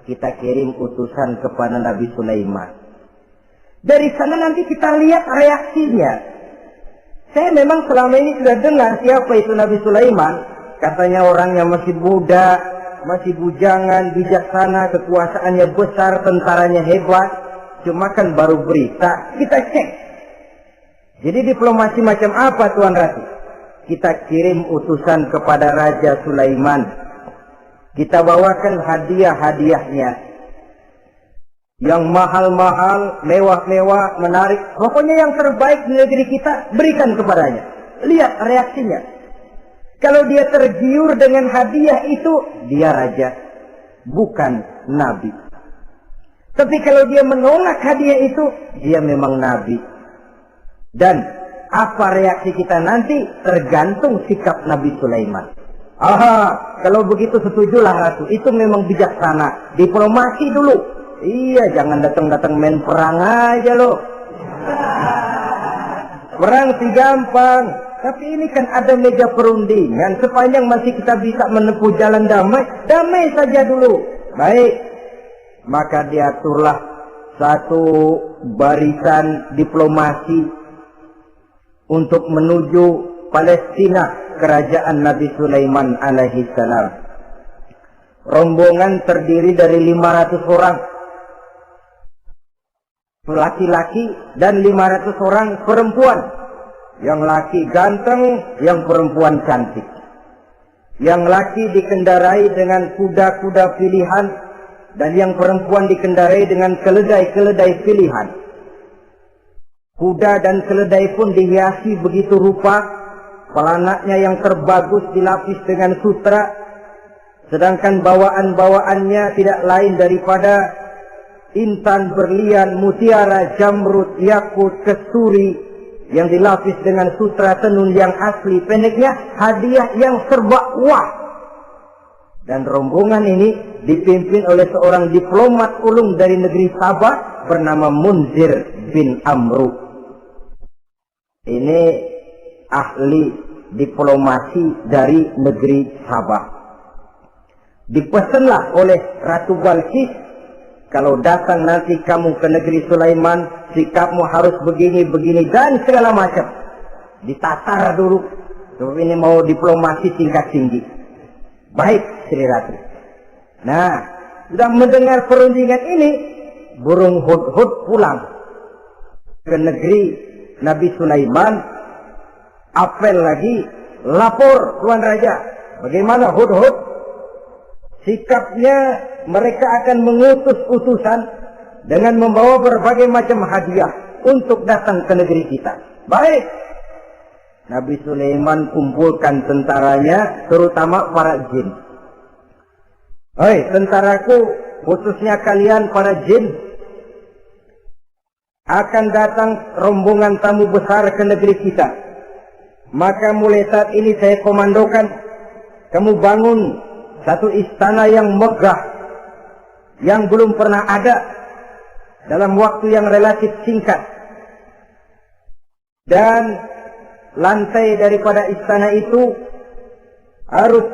Kita kirim utusan kepada Nabi Sulaiman. Dari sana nanti kita lihat reaksinya. Saya memang selama ini sudah dengar siapa itu Nabi Sulaiman. Katanya orangnya masih muda, masih bujangan, bijaksana, kekuasaannya besar, tentaranya hebat. Cuma kan baru berita, kita cek. Jadi diplomasi macam apa Tuan Ratu? Kita kirim utusan kepada Raja Sulaiman. Kita bawakan hadiah-hadiahnya. Yang mahal-mahal, mewah-mewah, menarik. Pokoknya yang terbaik di negeri kita, berikan kepadanya. Lihat reaksinya. Kalau dia tergiur dengan hadiah itu, dia raja, bukan nabi. Tapi kalau dia menolak hadiah itu, dia memang nabi. Dan apa reaksi kita nanti tergantung sikap Nabi Sulaiman. Aha, kalau begitu setujulah Ratu. Itu memang bijaksana. Diplomasi dulu. Iya, jangan datang-datang main perang aja loh. Perang sih gampang. Tapi ini kan ada meja perundingan. Sepanjang masih kita bisa menempuh jalan damai, damai saja dulu. Baik. Maka diaturlah satu barisan diplomasi untuk menuju Palestina, kerajaan Nabi Sulaiman alaihi salam. Rombongan terdiri dari 500 orang. Laki-laki dan 500 orang perempuan. Yang laki ganteng, yang perempuan cantik. Yang laki dikendarai dengan kuda-kuda pilihan, dan yang perempuan dikendarai dengan keledai-keledai pilihan. Kuda dan keledai pun dihiasi begitu rupa, pelanaknya yang terbagus dilapis dengan sutra, sedangkan bawaan-bawaannya tidak lain daripada intan, berlian, mutiara, jamrud, yakut, kesturi, yang dilapis dengan sutra tenun yang asli. Pendeknya hadiah yang serba wah. Dan rombongan ini dipimpin oleh seorang diplomat ulung dari negeri Sabah bernama Munzir bin Amru. Ini ahli diplomasi dari negeri Sabah. Dipesanlah oleh Ratu Balqis, kalau datang nanti kamu ke negeri Sulaiman, sikapmu harus begini, begini, dan segala macam. Ditatar dulu. Sebab ini mau diplomasi tingkat tinggi. Baik, Sri Ratu. Nah, sudah mendengar perundingan ini, burung hudhud pulang ke negeri Nabi Sulaiman. Apel lagi, lapor Tuan Raja. Bagaimana hudhud? Sikapnya mereka akan mengutus utusan dengan membawa berbagai macam hadiah untuk datang ke negeri kita. Baik. Nabi Sulaiman kumpulkan tentaranya, terutama para jin. Hei, tentaraku, khususnya kalian para jin, akan datang rombongan tamu besar ke negeri kita. Maka mulai saat ini saya komandokan, kamu bangun satu istana yang megah, yang belum pernah ada dalam waktu yang relatif singkat. Dan lantai daripada istana itu harus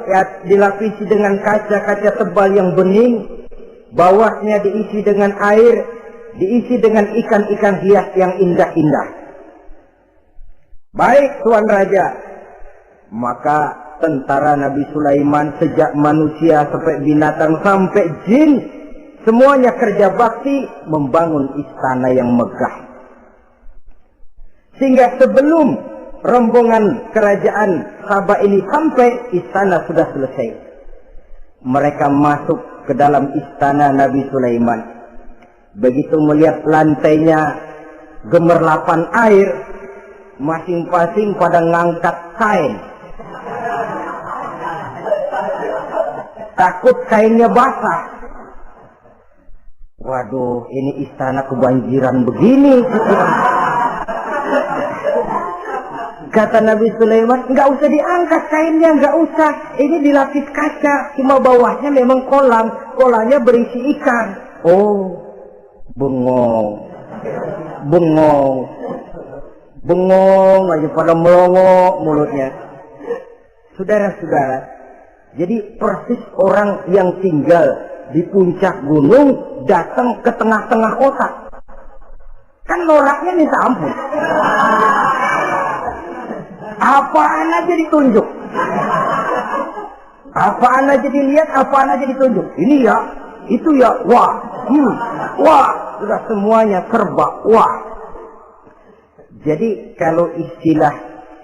dilapisi dengan kaca-kaca tebal yang bening, bawahnya diisi dengan air, diisi dengan ikan-ikan hias yang indah-indah. Baik, Tuan Raja. Maka tentara Nabi Sulaiman, sejak manusia sampai binatang sampai jin, semuanya kerja bakti membangun istana yang megah. Sehingga sebelum rombongan kerajaan Sabah ini sampai, istana sudah selesai. Mereka masuk ke dalam istana Nabi Sulaiman. Begitu melihat lantainya gemerlapan air, masing-masing pada ngangkat kain. Takut kainnya basah. Waduh, ini istana kebanjiran begini. Kata Nabi Sulaiman, nggak usah diangkat kainnya, nggak usah. Ini dilapis kaca, cuma bawahnya memang kolam. Kolamnya berisi ikan. Oh, bengong. Bengong. Bengong aja pada melongo mulutnya. Saudara-saudara, jadi persis orang yang tinggal di puncak gunung datang ke tengah-tengah kota. Kan noraknya minta ampun. Apaan aja ditunjuk. Apaan aja dilihat, apaan aja ditunjuk. Ini ya, itu ya, wah, wah, sudah semuanya serba, wah. Jadi kalau istilah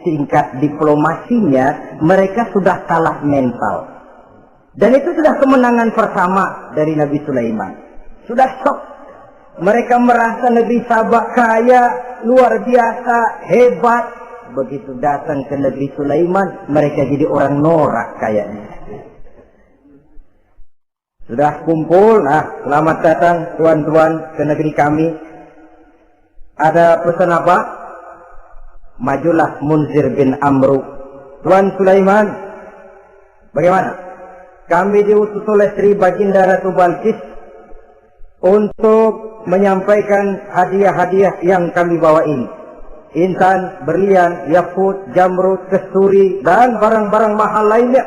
singkat diplomasinya, mereka sudah kalah mental. Dan itu sudah kemenangan pertama dari Nabi Sulaiman. Sudah shock. Mereka merasa negeri Sabah kaya, luar biasa, hebat. Begitu datang ke negeri Sulaiman, mereka jadi orang norak kayaknya. Sudah kumpul, nah selamat datang tuan-tuan ke negeri kami. Ada pesan apa? Majulah Munzir bin Amru. Tuan Sulaiman, bagaimana? Kami diutus oleh Sri Baginda Ratu Balqis untuk menyampaikan hadiah-hadiah yang kami bawa ini. Intan, berlian, yakut, jamrud, kesturi, dan barang-barang mahal lainnya.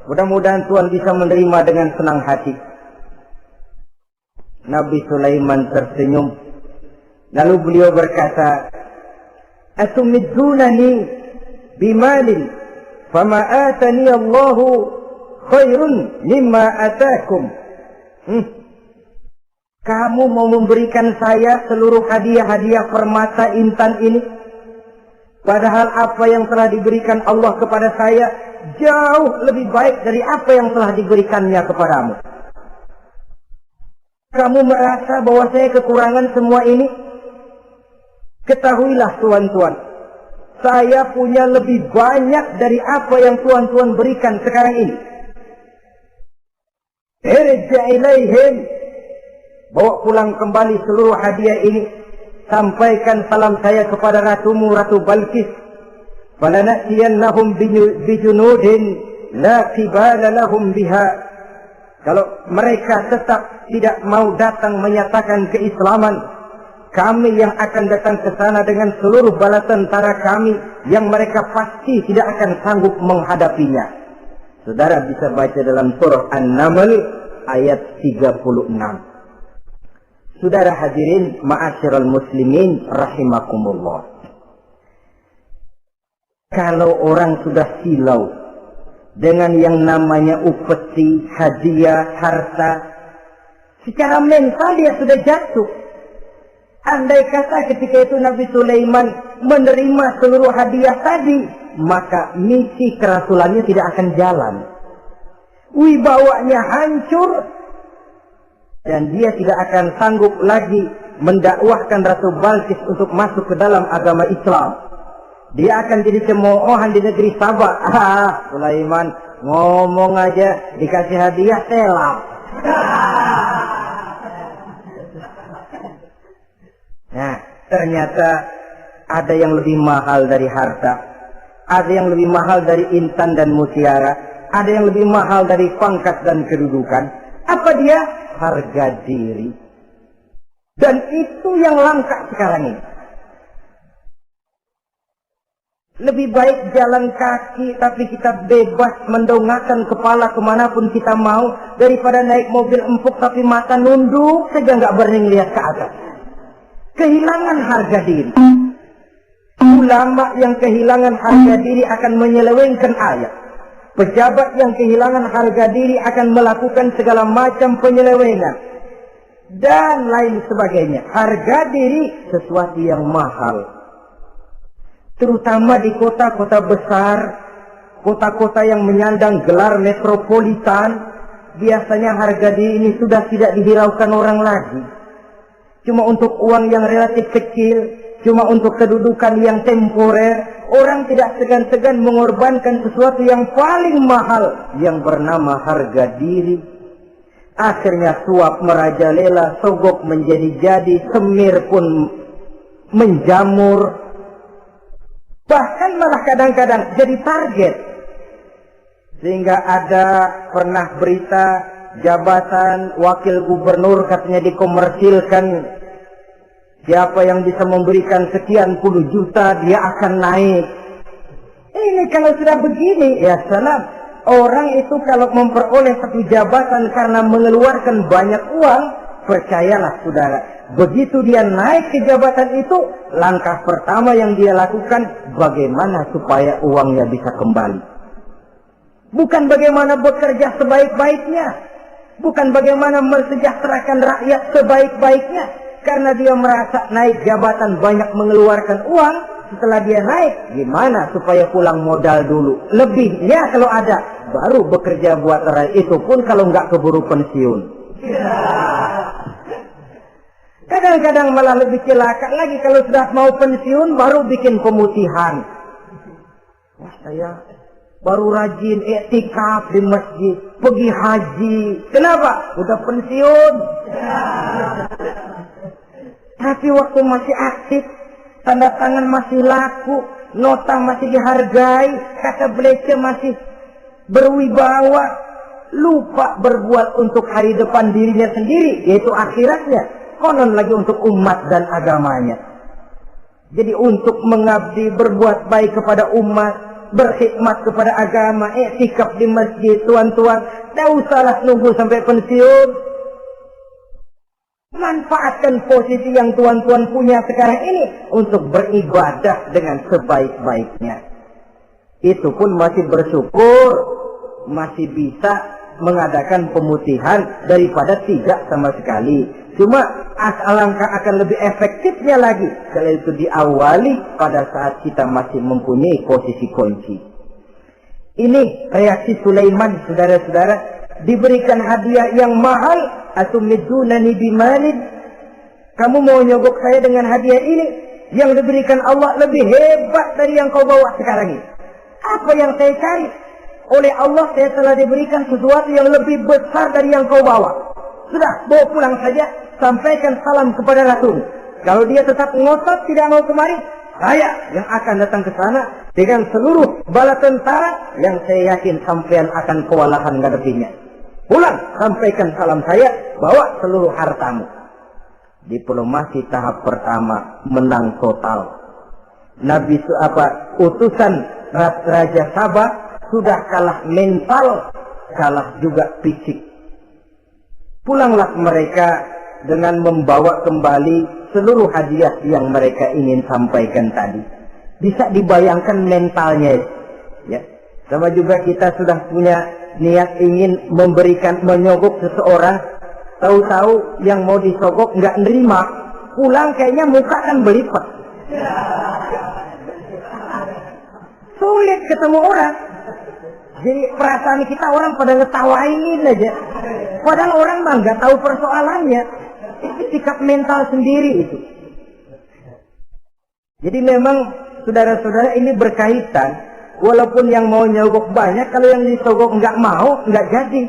Mudah-mudahan Tuan bisa menerima dengan senang hati. Nabi Sulaiman tersenyum. Lalu beliau berkata, "Atumiddunani bimalin, fama atani Allahu khairun mimma atakum." Kamu mau memberikan saya seluruh hadiah-hadiah permata intan ini? Padahal apa yang telah diberikan Allah kepada saya jauh lebih baik dari apa yang telah diberikannya kepadamu. Kamu merasa bahwa saya kekurangan semua ini? Ketahuilah tuan-tuan, saya punya lebih banyak dari apa yang tuan-tuan berikan sekarang ini. Irja' ilaihim, bawa pulang kembali seluruh hadiah ini. Sampaikan salam saya kepada ratumu, Ratu Balqis. Falanatiyannahum bijunudin la qibala lahum biha. Kalau mereka tetap tidak mau datang menyatakan keislaman, Kami yang akan datang ke sana dengan seluruh bala tentara kami yang mereka pasti tidak akan sanggup menghadapinya. Saudara bisa baca dalam surah An-Naml ayat 36. Saudara hadirin ma'asyiral muslimin rahimakumullah. Kalau orang sudah silau dengan yang namanya upeti, hadiah, harta, secara mental dia sudah jatuh. Andai kata ketika itu Nabi Sulaiman menerima seluruh hadiah tadi, maka misi kerasulannya tidak akan jalan. Wibawanya hancur, dan dia tidak akan sanggup lagi mendakwahkan Ratu Balqis untuk masuk ke dalam agama Islam. Dia akan jadi cemoohan di negeri Sabah. Sulaiman ngomong aja dikasih hadiah telap. Nah, ternyata ada yang lebih mahal dari harta, ada yang lebih mahal dari intan dan mutiara, ada yang lebih mahal dari pangkat dan kedudukan. Apa dia? Harga diri. Dan itu yang langka sekarang ini. Lebih baik jalan kaki tapi kita bebas mendongakkan kepala kemanapun kita mau, daripada naik mobil empuk tapi mata nunduk saja nggak berani lihat ke atas. Kehilangan harga diri. Ulama yang kehilangan harga diri akan menyelewengkan ayat. Pejabat yang kehilangan harga diri akan melakukan segala macam penyelewengan. Dan lain sebagainya. Harga diri sesuatu yang mahal. Terutama di kota-kota besar, kota-kota yang menyandang gelar metropolitan, biasanya harga diri ini sudah tidak dihiraukan orang lagi. Cuma untuk uang yang relatif kecil, cuma untuk kedudukan yang temporer, orang tidak segan-segan mengorbankan sesuatu yang paling mahal yang bernama harga diri. Akhirnya suap merajalela, sogok menjadi-jadi, semir pun menjamur. Bahkan malah kadang-kadang jadi target. Sehingga ada pernah berita jabatan wakil gubernur katanya dikomersilkan. Siapa yang bisa memberikan sekian puluh juta dia akan naik. Ini kalau sudah begini, ya salam. Orang itu kalau memperoleh satu jabatan karena mengeluarkan banyak uang, percayalah saudara, begitu dia naik ke jabatan itu, langkah pertama yang dia lakukan, bagaimana supaya uangnya bisa kembali. Bukan bagaimana bekerja sebaik-baiknya, bukan bagaimana mensejahterakan rakyat sebaik-baiknya. Karena dia merasa naik jabatan banyak mengeluarkan uang, setelah dia naik, gimana supaya pulang modal dulu. Lebihnya kalau ada, baru bekerja buat rakyat, itu pun kalau nggak keburu pensiun. Kadang-kadang malah lebih celaka lagi, kalau sudah mau pensiun, baru bikin pemutihan. Wah, saya baru rajin iktikaf di masjid, pergi haji. Kenapa? Udah pensiun. Tapi waktu masih aktif, tanda tangan masih laku, nota masih dihargai, kata beliau masih berwibawa, lupa berbuat untuk hari depan dirinya sendiri, yaitu akhiratnya, konon lagi untuk umat dan agamanya. Jadi untuk mengabdi, berbuat baik kepada umat, berkhidmat kepada agama, iktikaf di masjid, tuan-tuan, tak usahlah nunggu sampai pensiun. Manfaatkan posisi yang tuan-tuan punya sekarang ini untuk beribadah dengan sebaik-baiknya. Itu pun masih bersyukur, masih bisa mengadakan pemutihan daripada tidak sama sekali. Cuma alangkah akan lebih efektifnya lagi kalau itu diawali pada saat kita masih mempunyai posisi kunci. Ini reaksi Sulaiman, saudara-saudara. Diberikan hadiah yang mahal, atumidunani bimalin, kamu mau nyogok saya dengan hadiah ini yang diberikan Allah lebih hebat dari yang kau bawa sekarang ini. Apa yang saya cari? Oleh Allah saya telah diberikan sesuatu yang lebih besar dari yang kau bawa. Sudah, bawa pulang saja, sampaikan salam kepada Rasul. Kalau dia tetap ngotot tidak mau kemari, saya yang akan datang ke sana dengan seluruh bala tentara yang saya yakin sampean akan kewalahan menghadapinya. Pulang, sampaikan salam saya, bawa seluruh hartamu. Diplomasi tahap pertama menang total. Utusan Raja Sabah sudah kalah mental, kalah juga fisik. Pulanglah mereka dengan membawa kembali seluruh hadiah yang mereka ingin sampaikan tadi. Bisa dibayangkan mentalnya, ya. Sama juga kita sudah punya niat ingin menyogok seseorang, tahu-tahu yang mau disogok nggak nerima, pulang kayaknya muka kan belipat. Sulit ketemu orang. Jadi perasaan kita orang pada ngetawain aja. Padahal orang mah nggak tahu persoalannya. Itu sikap mental sendiri itu. Jadi memang saudara-saudara ini berkaitan. Walaupun yang mau nyogok banyak, kalau yang disogok nggak mau, nggak jadi.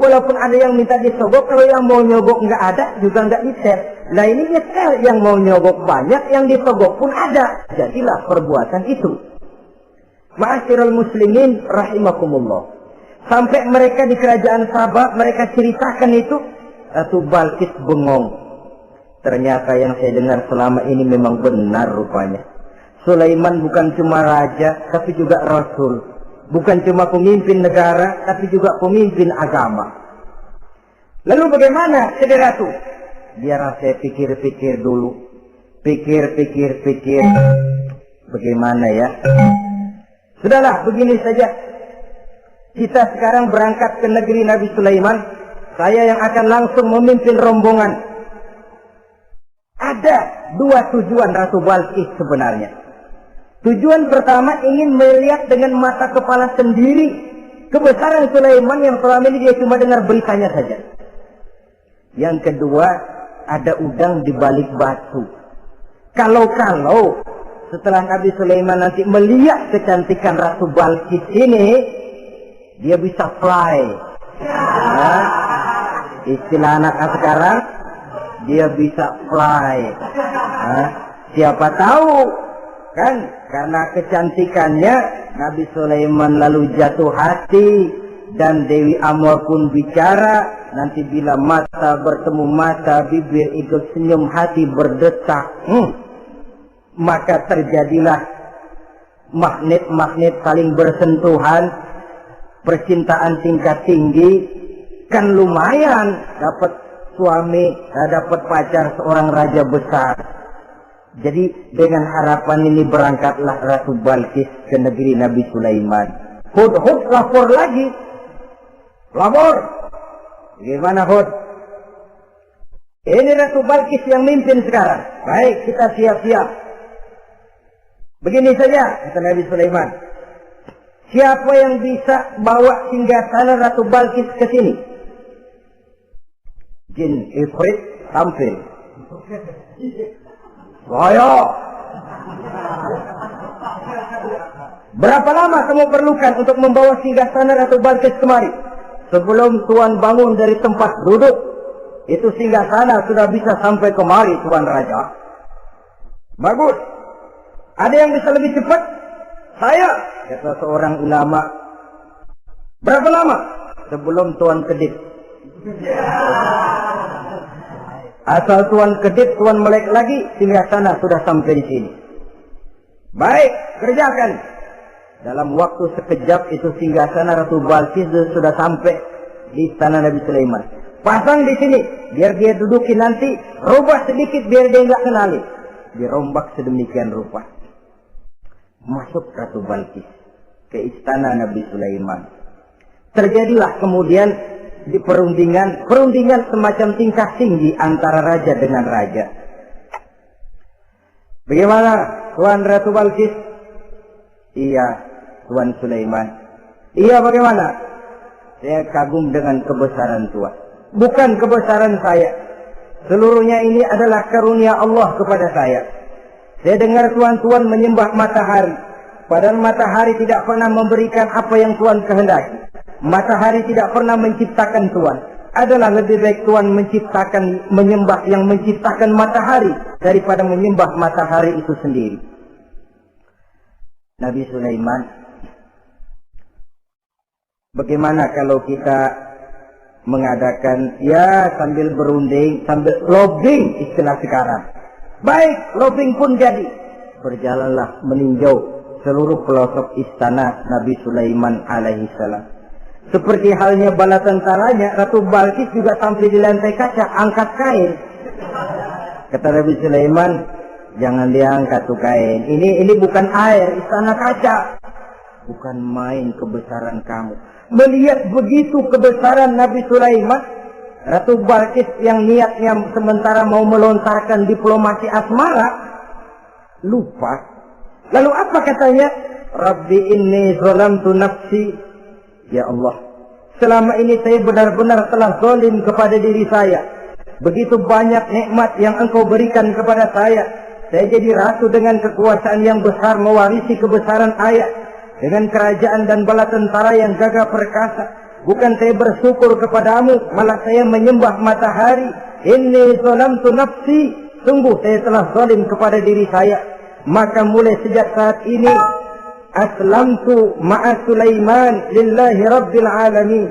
Walaupun ada yang minta disogok, kalau yang mau nyogok nggak ada, juga nggak nyetel. Nah ini nyetel, yang mau nyogok banyak, yang disogok pun ada. Jadilah perbuatan itu. Ma'asyiral muslimin rahimakumullah. Sampai mereka di kerajaan Sabah, mereka ceritakan itu, Ratu Balqis bengong. Ternyata yang saya dengar selama ini memang benar rupanya. Sulaiman bukan cuma raja, tapi juga rasul. Bukan cuma pemimpin negara, tapi juga pemimpin agama. Lalu bagaimana jadi ratu? Biar saya pikir-pikir dulu. Pikir. Bagaimana ya? Sudahlah, begini saja. Kita sekarang berangkat ke negeri Nabi Sulaiman. Saya yang akan langsung memimpin rombongan. Ada dua tujuan Ratu Balqis sebenarnya. Tujuan pertama ingin melihat dengan mata kepala sendiri kebesaran Sulaiman yang selama ini dia cuma dengar beritanya saja. Yang kedua, ada udang di balik batu. Kalau setelah Nabi Sulaiman nanti melihat kecantikan Ratu Balqis ini, dia bisa fly. Nah, istilah anak sekarang, dia bisa fly. Nah, siapa tahu kan karena kecantikannya Nabi Sulaiman lalu jatuh hati dan Dewi Amor pun bicara. Nanti bila mata bertemu mata, bibir ikut senyum, hati berdetak. Maka terjadilah magnet-magnet saling bersentuhan, percintaan tingkat tinggi. Kan lumayan dapat suami, dapat pacar seorang raja besar. Jadi dengan harapan ini berangkatlah Ratu Balqis ke negeri Nabi Sulaiman. Hud lapor lagi. Lapor. Gimana Hud? Ini Ratu Balqis yang mimpin sekarang. Baik, kita siap-siap. Begini saja, kata Nabi Sulaiman. Siapa yang bisa bawa singgasana Ratu Balqis ke sini? Jin Ifrit tampil. Saya. Berapa lama kamu perlukan untuk membawa singgasana Ratu Balqis kemari? Sebelum Tuan bangun dari tempat duduk, itu singgasana sudah bisa sampai kemari, Tuan Raja. Bagus. Ada yang bisa lebih cepat? Saya, kata seorang ulama. Berapa lama? Sebelum Tuan kedip. Asal Tuan kedip, Tuan melek lagi, singgasana sudah sampai di sini. Baik, kerjakan. Dalam waktu sekejap itu singgasana Ratu Balqis sudah sampai di istana Nabi Sulaiman. Pasang di sini, biar dia duduki nanti, rubah sedikit biar dia nggak kenali. Dirombak sedemikian rupa. Masuk Ratu Balqis ke istana Nabi Sulaiman. Terjadilah kemudian di perundingan semacam tingkah tinggi antara raja dengan raja. Bagaimana Tuan Ratu Balqis? Iya, Tuan Sulaiman. Iya, bagaimana? Saya kagum dengan kebesaran Tuan. Bukan kebesaran saya. Seluruhnya ini adalah karunia Allah kepada saya. Saya dengar Tuan-Tuan menyembah matahari. Padahal matahari tidak pernah memberikan apa yang Tuan kehendaki. Matahari tidak pernah menciptakan Tuan. Adalah lebih baik Tuan menyembah yang menciptakan matahari daripada menyembah matahari itu sendiri. Nabi Sulaiman, bagaimana kalau kita mengadakan ya sambil berunding, sambil lobbying istilah sekarang. Baik, lobbying pun jadi. Berjalanlah meninjau seluruh pelosok istana Nabi Sulaiman alaihissalam. Seperti halnya bala tentaranya, Ratu Balkis juga sampai di lantai kaca, angkat kain. Kata Nabi Sulaiman, jangan diangkat tuh kain. Ini bukan air, istana kaca. Bukan main kebesaran kamu. Melihat begitu kebesaran Nabi Sulaiman, Ratu Balkis yang niatnya sementara mau melontarkan diplomasi asmara, lupa. Lalu apa katanya? Rabbi inni zalamtu nafsi. Ya Allah, selama ini saya benar-benar telah zalim kepada diri saya. Begitu banyak nikmat yang engkau berikan kepada saya. Saya jadi ratu dengan kekuasaan yang besar, mewarisi kebesaran ayah. Dengan kerajaan dan bala tentara yang gagah perkasa. Bukan saya bersyukur kepadamu, malah saya menyembah matahari. Inni zalamtu nafsi. Sungguh saya telah zalim kepada diri saya. Maka mulai sejak saat ini, aslamtu ma'a Sulaiman lillahi rabbil alamin.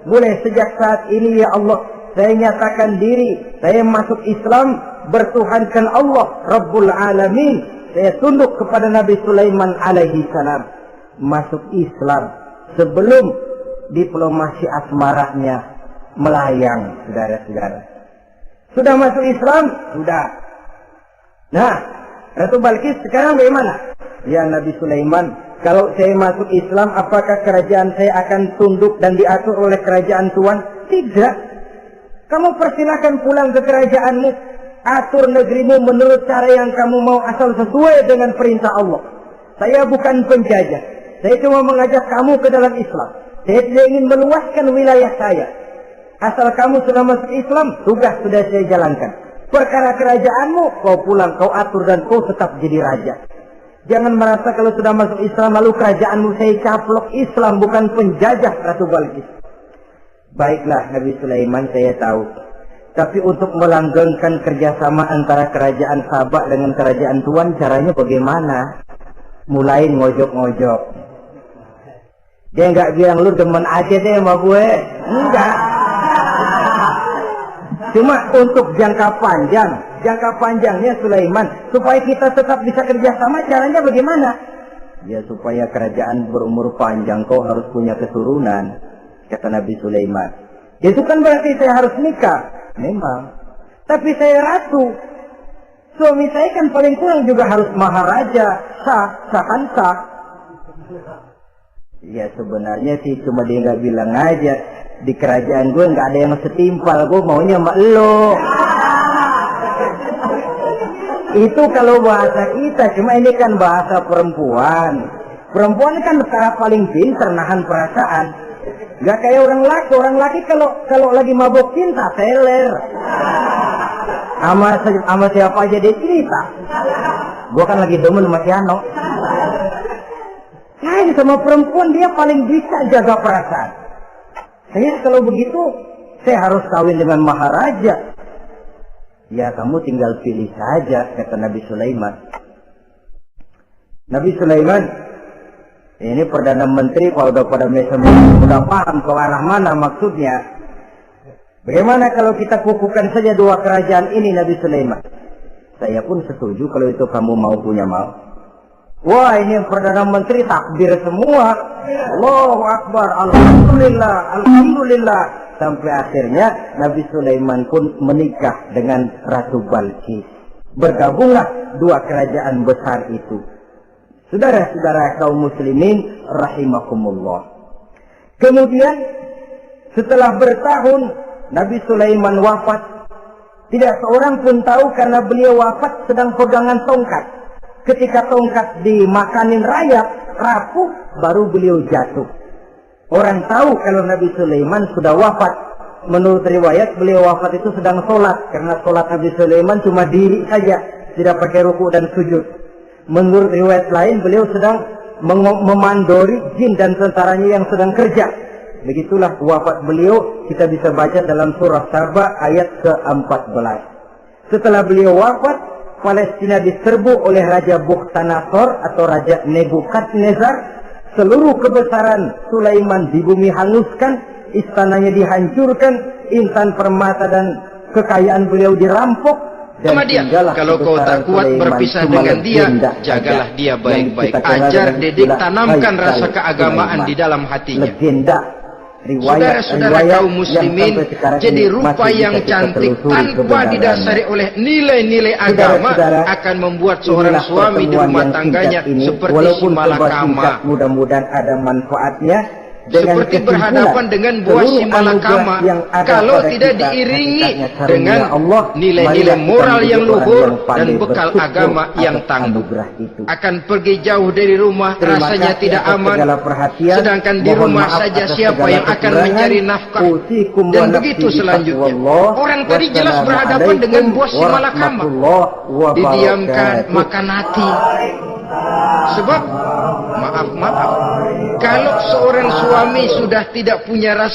Mulai sejak saat ini ya Allah, saya nyatakan diri, saya masuk Islam, bertuhankan Allah Rabbul Alamin. Saya tunduk kepada Nabi Sulaiman alaihi salam. Masuk Islam sebelum diplomasi asmaranya melayang, saudara-saudara. Sudah masuk Islam? Sudah. Nah, Ratu Balkis sekarang bagaimana? Ya Nabi Sulaiman, kalau saya masuk Islam, apakah kerajaan saya akan tunduk dan diatur oleh kerajaan Tuhan? Tidak. Kamu persilakan pulang ke kerajaanmu. Atur negerimu menurut cara yang kamu mau, asal sesuai dengan perintah Allah. Saya bukan penjajah. Saya cuma mengajak kamu ke dalam Islam. Saya tidak ingin meluaskan wilayah saya. Asal kamu sudah masuk Islam, tugas sudah saya jalankan. Perkara kerajaanmu, kau pulang, kau atur dan kau tetap jadi raja. Jangan merasa kalau sudah masuk Islam lalu kerajaanmu saya caplok. Islam bukan penjajah, Ratu Balkis. Baiklah Nabi Sulaiman, saya tahu. Tapi untuk melanggengkan kerjasama antara kerajaan Sabak dengan kerajaan Tuhan, caranya bagaimana? Mulai ngojok-ngojok. Dia nggak bilang lu demen aja deh sama gue. Enggak. Cuma untuk jangka panjangnya Sulaiman, supaya kita tetap bisa kerjasama, caranya bagaimana? Ya supaya kerajaan berumur panjang, kau harus punya keturunan, kata Nabi Sulaiman. Itu kan berarti saya harus nikah. Memang. Tapi saya ratu. Suami saya kan paling kurang juga harus maharaja, sah. Ya sebenarnya sih cuma dia nggak bilang aja. Di kerajaan gue nggak ada yang setimpal, gue maunya sama lo. Itu kalau bahasa kita, cuma ini kan bahasa perempuan. Perempuan kan cara paling pintar nahan perasaan. Nggak kayak orang laki kalau lagi mabok cinta teler. Sama siapa aja dia cerita. Gue kan lagi demen sama Tiano. Saya sama perempuan dia paling bisa jaga perasaan. Saya kalau begitu, saya harus kawin dengan maharaja. Ya kamu tinggal pilih saja, kata Nabi Sulaiman. Nabi Sulaiman, ini Perdana Menteri kalau udah pada udah paham ke arah mana maksudnya. Bagaimana kalau kita kukuhkan saja dua kerajaan ini, Nabi Sulaiman? Saya pun setuju kalau itu kamu punya mau. Wah, ini Perdana Menteri takbir semua. Allahu Akbar, Alhamdulillah. Sampai akhirnya Nabi Sulaiman pun menikah dengan Ratu Balkis. Bergabunglah dua kerajaan besar itu. Saudara-saudara kaum muslimin rahimakumullah. Kemudian setelah bertahun Nabi Sulaiman wafat. Tidak seorang pun tahu karena beliau wafat sedang pegangan tongkat. Ketika tongkat dimakanin rayap, rapuh, baru beliau jatuh. Orang tahu kalau Nabi Sulaiman sudah wafat. Menurut riwayat, beliau wafat itu sedang sholat. Karena sholat Nabi Sulaiman cuma diri saja. Tidak pakai ruku dan sujud. Menurut riwayat lain, beliau sedang memandori jin dan tentaranya yang sedang kerja. Begitulah wafat beliau, kita bisa baca dalam surah Saba ayat ke-14. Setelah beliau wafat, Palestina diserbu oleh Raja Bukhtanasor atau Raja Nebukadnezar. Seluruh kebesaran Sulaiman di bumi hanguskan. istananya dihancurkan, intan permata dan kekayaan beliau dirampok. Sama dia, kalau kau tak kuat berpisah dengan dia, jagalah dia baik-baik. Ajar, didik, tanamkan rasa keagamaan di dalam hatinya. Saudara-saudara kaum muslimin, jadi rupa yang cantik tanpa didasari oleh nilai-nilai agama akan membuat seorang suami di rumah tangganya seperti si malakama. Mudah-mudahan ada manfaatnya. Seperti berhadapan dengan buah si malakama, kalau tidak diiringi dengan nilai-nilai moral yang luhur dan bekal agama yang tangguh, akan pergi jauh dari rumah, rasanya tidak aman. Sedangkan di rumah saja siapa yang akan mencari nafkah? Dan begitu selanjutnya. Orang tadi jelas berhadapan dengan buah si malakama, didiamkan, makan hati. Sebab maaf, kalau seorang suami sudah tidak punya rasa